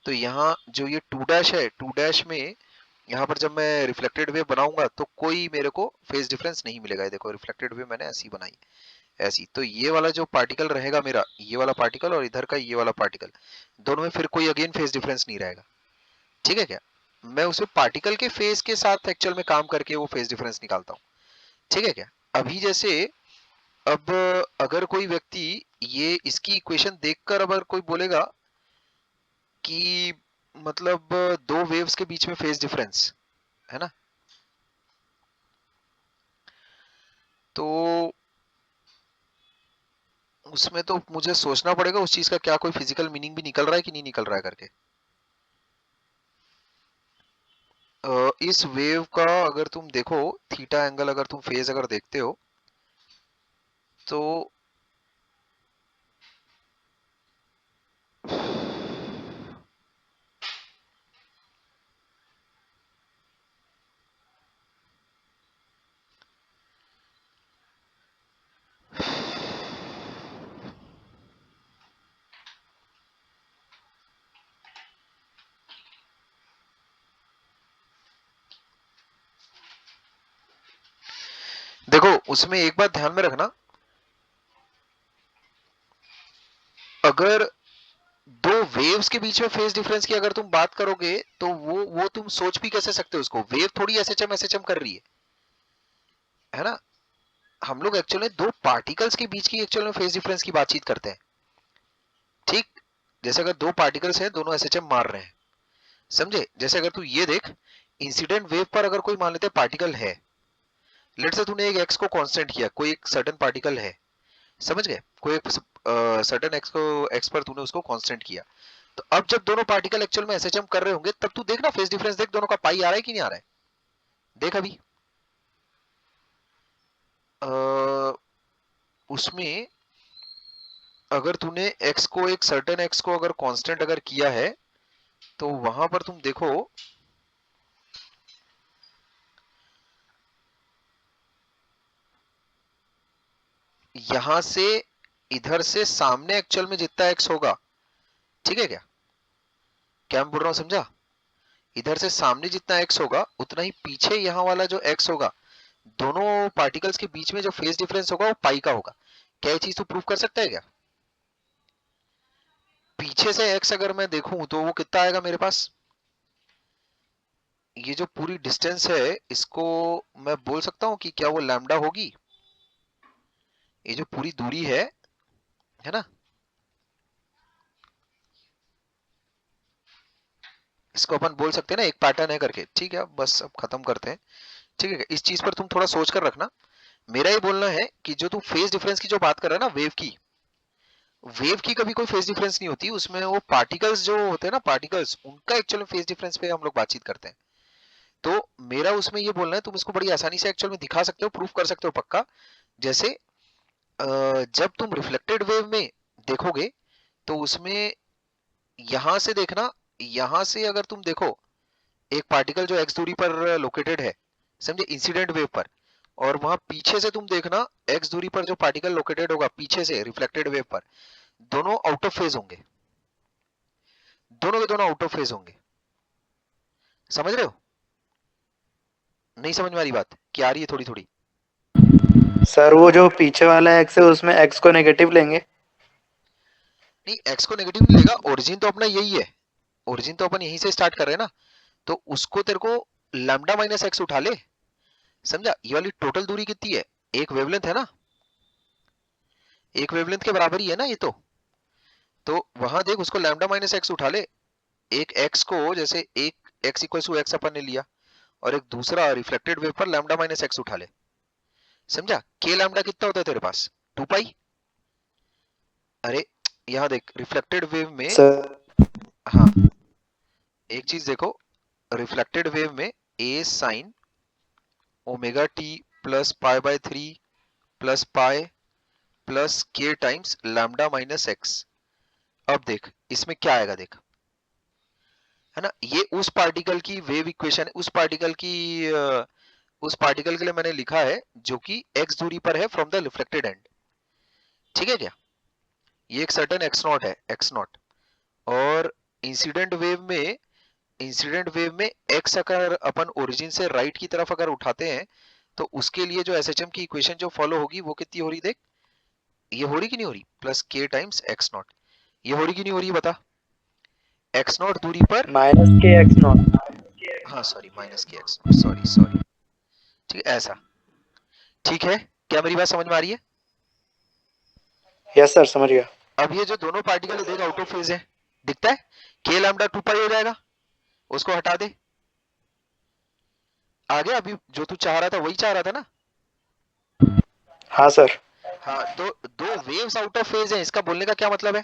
तो यहाँ जो ये 2 डैश है, 2 डैश में यहाँ पर जब मैं रिफ्लेक्टेड वेव बनाऊंगा तो कोई मेरे को फेज डिफरेंस नहीं मिलेगा, ये देखो रिफ्लेक्टेड वेव मैंने ऐसी बनाई, ऐसी। तो ये वाला जो पार्टिकल रहेगा मेरा, ये वाला पार्टिकल और इधर का ये वाला पार्टिकल, दोनों में फिर कोई अगेन फेज डिफरेंस नहीं रहेगा। ठीक है क्या? मैं उसे पार्टिकल के फेज के साथ एक्चुअल में काम करके वो फेज डिफरेंस निकालता हूँ। ठीक है क्या? अभी जैसे अब अगर कोई व्यक्ति ये इसकी इक्वेशन देखकर अगर कोई बोलेगा कि मतलब दो वेव्स के बीच में फेज डिफरेंस है ना, तो उसमें तो मुझे सोचना पड़ेगा उस चीज का क्या कोई फिजिकल मीनिंग भी निकल रहा है कि नहीं निकल रहा है करके। इस वेव का अगर तुम देखो थीटा एंगल, अगर तुम फेज अगर देखते हो तो देखो उसमें एक बात ध्यान में रखना, अगर दो वेव्स के बीच में फेज डिफरेंस की अगर तुम बात करोगे तो वो तुम सोच भी कैसे सकते हो उसको, वेव थोड़ी एसएचएम कर रही है ना। हम लोग एक्चुअली दो पार्टिकल्स के बीच की एक्चुअल में फेज डिफरेंस की बातचीत करते हैं। ठीक, जैसे अगर दो पार्टिकल्स हैं दोनों एसएचएम मार रहे हैं, समझे? जैसे अगर तू ये देख, इंसिडेंट वेव पर अगर कोई मान लेते पार्टिकल है, लेट से तूने एक एक्स को कांस्टेंट किया, कोई एक सर्टेन पार्टिकल है, समझ गए? कोई एक सर्टेन एक्स पर तूने उसको कांस्टेंट किया, तो अब जब दोनों पार्टिकल एक्चुअल में एसएचएम कर रहे होंगे तब तू देखना फेज डिफरेंस देख, दोनों का पाई आ रहा है कि नहीं आ रहा है, देख अभी। उसमें अगर तूने एक्स को, एक सर्टेन एक्स को अगर कांस्टेंट अगर किया है, तो वहां पर तुम देखो यहां से इधर से सामने एक्चुअल में जितना एक्स होगा, ठीक है क्या? क्या मैं बोल रहा हूं समझा? इधर से सामने जितना एक्स होगा उतना ही पीछे यहाँ वाला जो एक्स होगा, दोनों पार्टिकल्स के बीच में जो फेज डिफरेंस होगा वो पाई का होगा। क्या ये चीज तू प्रूव कर सकता है क्या? पीछे से एक्स अगर मैं देखूं तो वो कितना आएगा मेरे पास, ये जो पूरी डिस्टेंस है इसको मैं बोल सकता हूँ कि क्या वो लैम्डा होगी, ये जो पूरी दूरी है ना, इसको अपन बोल सकते हैं ना एक पैटर्न है करके। ठीक है, बस अब खत्म करते हैं। ठीक है, इस चीज पर तुम थोड़ा सोच कर रखना। मेरा ये बोलना है कि जो तुम फेज डिफरेंस की जो बात कर रहा है ना, वेव की कभी कोई फेज डिफरेंस नहीं होती, उसमें वो पार्टिकल्स जो होते हैं ना, पार्टिकल्स, उनका एक्चुअल में फेज डिफरेंस पे हम लोग बातचीत करते हैं। तो मेरा उसमें ये बोलना है, तुम इसको बड़ी आसानी से एक्चुअल में दिखा सकते हो, प्रूफ कर सकते हो पक्का। जैसे जब तुम रिफ्लेक्टेड वेव में देखोगे तो उसमें यहां से देखना, यहां से अगर तुम देखो एक पार्टिकल जो एक्स दूरी पर लोकेटेड है, समझे, इंसिडेंट वेव पर, और वहां पीछे से तुम देखना एक्स दूरी पर जो पार्टिकल लोकेटेड होगा पीछे से रिफ्लेक्टेड वेव पर, दोनों आउट ऑफ फेज होंगे, दोनों के दोनों आउट ऑफ फेज होंगे। समझ रहे हो? नहीं समझ में आ रही बात? क्या आ रही है थोड़ी थोड़ी? सर वो जो पीछे वाला एक्स है उसमें एक्स को नेगेटिव लेंगे। नहीं, एक्स को नेगेटिव नहीं लेगा, ओरिजिन तो अपना यही है, ओरिजिन तो अपन यहीं से स्टार्ट कर रहे हैं ना, तो उसको तेरे को लैम्डा माइनस एक्स उठा ले, समझा? ये वाली टोटल दूरी कितनी है, एक वेवलेंथ है ना, एक वेवलेंथ के बराबर ही है ना ये तो वहां देख उसको लैम्डा माइनस एक्स उठा ले, एक एक्स को, जैसे एक x equal to x upon ने लिया, और एक दूसरा रिफ्लेक्टेड वेव पर लैम्डा माइनस एक्स उठा ले, समझा? के लैम्डा कितना होता है तेरे पास, 2 पाई। अरे यहाँ देख रिफ्लेक्टेड वेव में, सर हाँ एक चीज देखो, रिफ्लेक्टेड वेव में A sine omega t plus pi by 3 plus pi plus k times lambda minus x. अब देख इसमें क्या आएगा, देख, है ना, ये उस पार्टिकल की वेव इक्वेशन, उस पार्टिकल के लिए मैंने लिखा है जो कि एक्स दूरी पर है फ्रॉम द रिफ्लेक्टेड एंड। ठीक है क्या? ये एक सर्टेन एक्स नॉट है, एक्स नॉट, और इंसिडेंट वेव में एक्स अगर अपन ओरिजिन से राइट की तरफ अगर उठाते हैं तो उसके लिए जो एसएचएम की इक्वेशन जो फॉलो होगी वो कितनी हो रही, देख, ये हो रही कि नहीं हो रही, plus k times x not, ये हो रही कि नहीं हो रही बता, x नॉट दूरी पर, माइनस के एक्स नॉट। हाँ सॉरी माइनस के x नॉट, सॉरी सॉरी, ठीक है ऐसा, ठीक है, क्या मेरी बात समझ में आ रही है? यस सर, समझ गया। अब ये जो दोनों पार्टिकल देख आउट ऑफ फेज है, दिखता है, k लैम्डा 2 पाई हो जाएगा, उसको हटा दे, आ गया, अभी जो तू चाह रहा था वही चाह रहा था ना। हाँ सर। हाँ तो दो वेव्स आउट ऑफ फेज है, इसका बोलने का क्या मतलब है,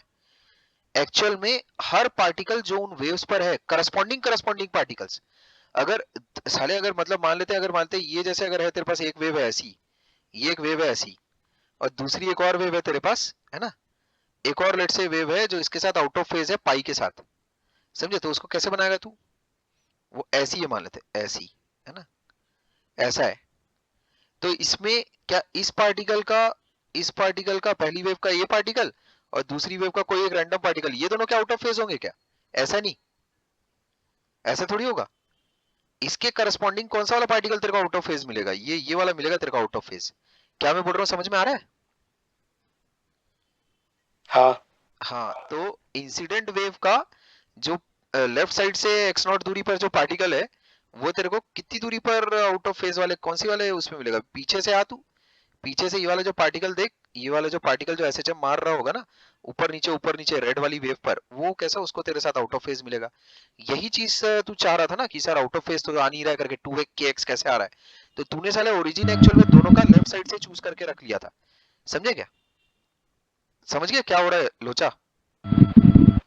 एक्चुअल में हर पार्टिकल जो उन वेव्स पर है, करस्पॉन्डिंग पार्टिकल्स, अगर साले अगर मतलब मान लेते हैं, अगर मानते हैं ये जैसे अगर है तेरे पास एक वेव है ऐसी, ये एक वेव है ऐसी, और दूसरी एक और वेव है तेरे पास, है ना, एक और लेट से वेव है जो इसके साथ आउट ऑफ फेज है पाई के साथ, समझे, तो उसको कैसे बनाएगा तू, वो ऐसी है मान लेते हैं, ऐसी, है ना, ऐसा है, तो इसमें क्या इस पार्टिकल का पहली वेव का ये पार्टिकल और दूसरी वेव का कोई एक रैंडम पार्टिकल, ये दोनों क्या आउट ऑफ फेज होंगे क्या, ऐसा नहीं, ऐसा थोड़ी होगा, इसके करस्पॉन्डिंग कौन सा वाला पार्टिकल तेरे को आउट ऑफ फेज मिलेगा, ये वाला मिलेगा तेरे को आउट ऑफ फेज, क्या मैं बोल रहा हूँ समझ में आ रहा है? हाँ हाँ तो इंसिडेंट वेव का जो लेफ्ट साइड से x नॉट दूरी पर जो पार्टिकल है, वो तेरे को कितनी दूरी पर आउट ऑफ फेज वाले कौन सी वाले उसमें मिलेगा, पीछे से आ तू, पीछे से ये वाला जो पार्टिकल देख, ये वाला जो पार्टिकल जो एसएचएम मार रहा होगा ना, ऊपर नीचे रेड वाली वेव पर, वो कैसा उसको तेरे साथ आउट ऑफ फेज मिलेगा, यही चीज तू चाह रहा था ना कि सर आउट ऑफ फेज तो आ नहीं रहा है करके, 2x कैसे आ रहा है, तो तूने साले ओरिजिन एक्चुअल में दोनों का लेफ्ट साइड से चूज करके रख लिया था, समझे क्या, समझ गया क्या हो रहा है लोचा?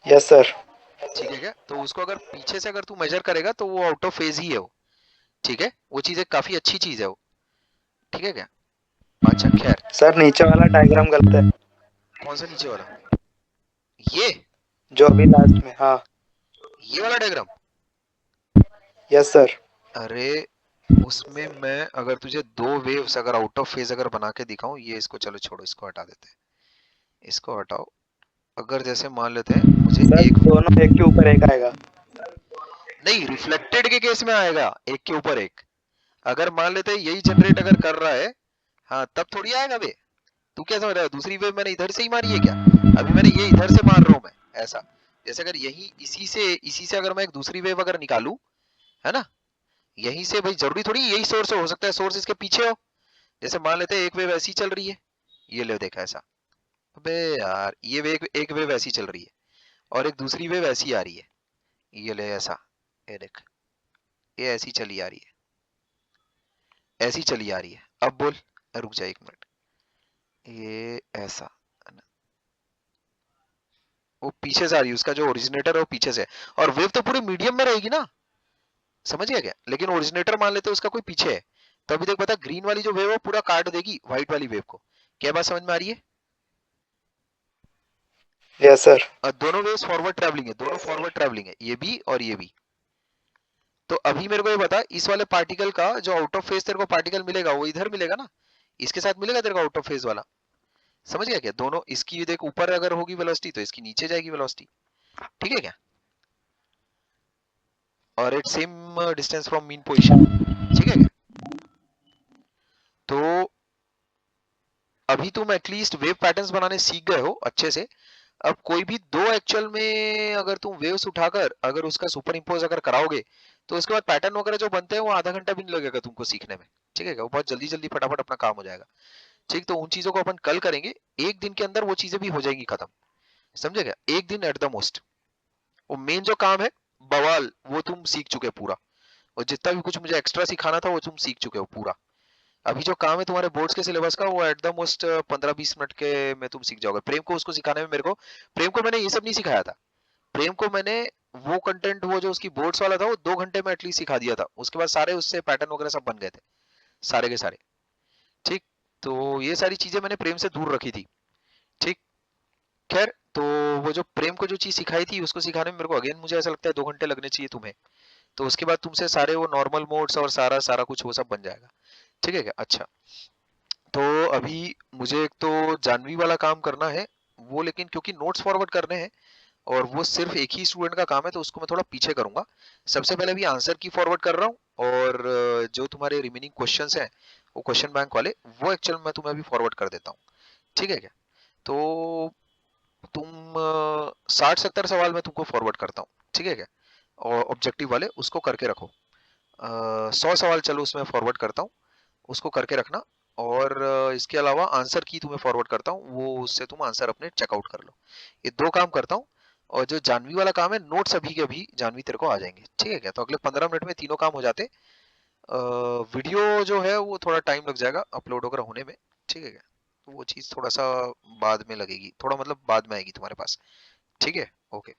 Yes sir. ठीक है क्या, तो उसको अगर पीछे से अगर तू मेजर करेगा तो वो आउट ऑफ फेज ही है वो, ठीक है, वो चीज एक काफी अच्छी चीज है वो, ठीक है क्या, अच्छा खैर, सर नीचे वाला डायग्राम गलत है, कौन सा नीचे वाला, ये जो अभी लास्ट में। हाँ ये वाला डायग्राम, यस सर। अरे उसमें मैं अगर तुझे दो वेव्स अगर आउट ऑफ फेज अगर बना के दिखाऊं, ये इसको चलो छोड़ो, इसको हटा देते हैं, इसको हटाओ, अगर जैसे मान लेते हैं मुझे सर एक, दोनों एक के ऊपर एक आएगा। नहीं रिफ्लेक्टेड के केस में आएगा एक के ऊपर एक, अगर मान लेते हैं यही जनरेट अगर कर रहा है, हाँ तब थोड़ी आएगा बे, तू क्या समझ रहा है, दूसरी वेव मैंने इधर से ही मारी है क्या, अभी मैंने ये इधर से मार रहा हूं मैं, ऐसा, जैसे अगर यही इसी से अगर मैं एक दूसरी वेव अगर निकालू, है ना, यहीं से, भाई जरूरी थोड़ी यही सोर्स हो सकता है सोर्स इसके पीछे हो, जैसे मान लेते हैं एक वेव ऐसी चल रही है, ये ले देखा ऐसा, अबे यार ये वेव एक वेव ऐसी चल रही है और एक दूसरी वेव ऐसी आ रही है, ये ले ऐसा, ये देख, ये ऐसी चली आ रही है, ऐसी चली आ रही है, अब बोल, रुक जा एक मिनट, ये ऐसा, है ना, वो पीछे से आ रही है, उसका जो ओरिजिनेटर है वो पीछे से है, और वेव तो पूरी मीडियम में रहेगी ना, समझ गया क्या, लेकिन ओरिजिनेटर मान लेते हैं उसका कोई पीछे है, तो अभी देख बता ग्रीन वाली जो वेव है पूरा काट देगी व्हाइट वाली वेव को, क्या बात समझ में आ रही है? Yes sir. दोनों वेव्स फॉरवर्ड ट्रैवलिंग है, दोनों फॉरवर्ड ट्रैवलिंग है, ये भी और ये भी, तो अभी मेरे को ये बता इस वाले पार्टिकल का जो आउट ऑफ फेज तेरे को पार्टिकल मिलेगा वो इधर मिलेगा ना, इसके साथ मिलेगा तेरे को आउट ऑफ फेज वाला, समझ गया क्या, दोनों इसकी देख ऊपर अगर होगी वेलोसिटी तो इसकी नीचे जाएगी वेलोसिटी, ठीक है क्या, और at same distance from mean position, ठीक है क्या, तो अभी तुम एटलीस्ट वेव पैटर्न्स बनाने सीख गए हो अच्छे से, अब कोई भी दो एक्चुअल में अगर तुम वेव्स उठाकर अगर उसका सुपर इम्पोज अगर कराओगे, तो उसके बाद पैटर्न वगैरह जो बनते हैं वो आधा घंटा भी नहीं लगेगा तुमको सीखने में, ठीक है क्या, वो बहुत जल्दी जल्दी फटाफट अपना काम हो जाएगा, ठीक, तो उन चीजों को अपन कल करेंगे, एक दिन के अंदर वो चीजें भी हो जाएंगी खत्म, समझे क्या, एक दिन एट द मोस्ट, वो मेन जो काम है बवाल वो तुम सीख चुके पूरा, और जितना भी कुछ मुझे एक्स्ट्रा सिखाना था वो तुम सीख चुके हो पूरा, अभी जो काम है तुम्हारे बोर्ड्स के सिलेबस का वो एट द मोस्ट 15-20 मिनट के में तुम सीख जाओगे, प्रेम को उसको सिखाने में मेरे को, प्रेम को मैंने ये सब नहीं सिखाया था, प्रेम को मैंने वो कंटेंट वो जो उसकी बोर्ड्स वाला था वो 2 घंटे में एटलीस्ट सिखा दिया था, उसके बाद सारे उससे पैटर्न वगैरह सब बन गए थे सारे के सारे, ठीक, तो ये सारी चीजें मैंने प्रेम से दूर रखी थी, ठीक, खैर तो वो जो प्रेम को जो चीज सिखाई थी उसको सिखाने में मेरे को अगेन मुझे ऐसा लगता है 2 घंटे लगने चाहिए तुम्हें, तो उसके बाद तुमसे सारे वो नॉर्मल मोड्स और सारा सारा कुछ वो सब बन जाएगा, ठीक है क्या, अच्छा, तो अभी मुझे एक तो जानवी वाला काम करना है वो, लेकिन क्योंकि नोट्स फॉरवर्ड करने हैं और वो सिर्फ एक ही स्टूडेंट का काम है तो उसको मैं थोड़ा पीछे करूंगा, सबसे पहले भी आंसर की फॉरवर्ड कर रहा हूँ, और जो तुम्हारे रिमेनिंग क्वेश्चंस हैं वो क्वेश्चन बैंक वाले वो एक्चुअल में तुम्हें अभी फॉरवर्ड कर देता हूँ, ठीक है क्या, तो तुम 60-70 सवाल मैं तुमको फॉरवर्ड करता हूँ, ठीक है क्या? और ऑब्जेक्टिव वाले उसको करके रखो। 100 सवाल चलो उसमें फॉरवर्ड करता हूँ, उसको करके रखना। और इसके अलावा आंसर की तुम्हें फॉरवर्ड करता हूँ, वो उससे तुम आंसर अपने चेकआउट कर लो। ये 2 काम करता हूँ। और जो जानवी वाला काम है, नोट्स अभी के अभी जानवी तेरे को आ जाएंगे, ठीक है क्या? तो अगले 15 मिनट में तीनों काम हो जाते। वीडियो जो है वो थोड़ा टाइम लग जाएगा अपलोड वगैरह होने में, ठीक है क्या? तो वो चीज़ थोड़ा सा बाद में लगेगी, थोड़ा मतलब बाद में आएगी तुम्हारे पास, ठीक है? ओके।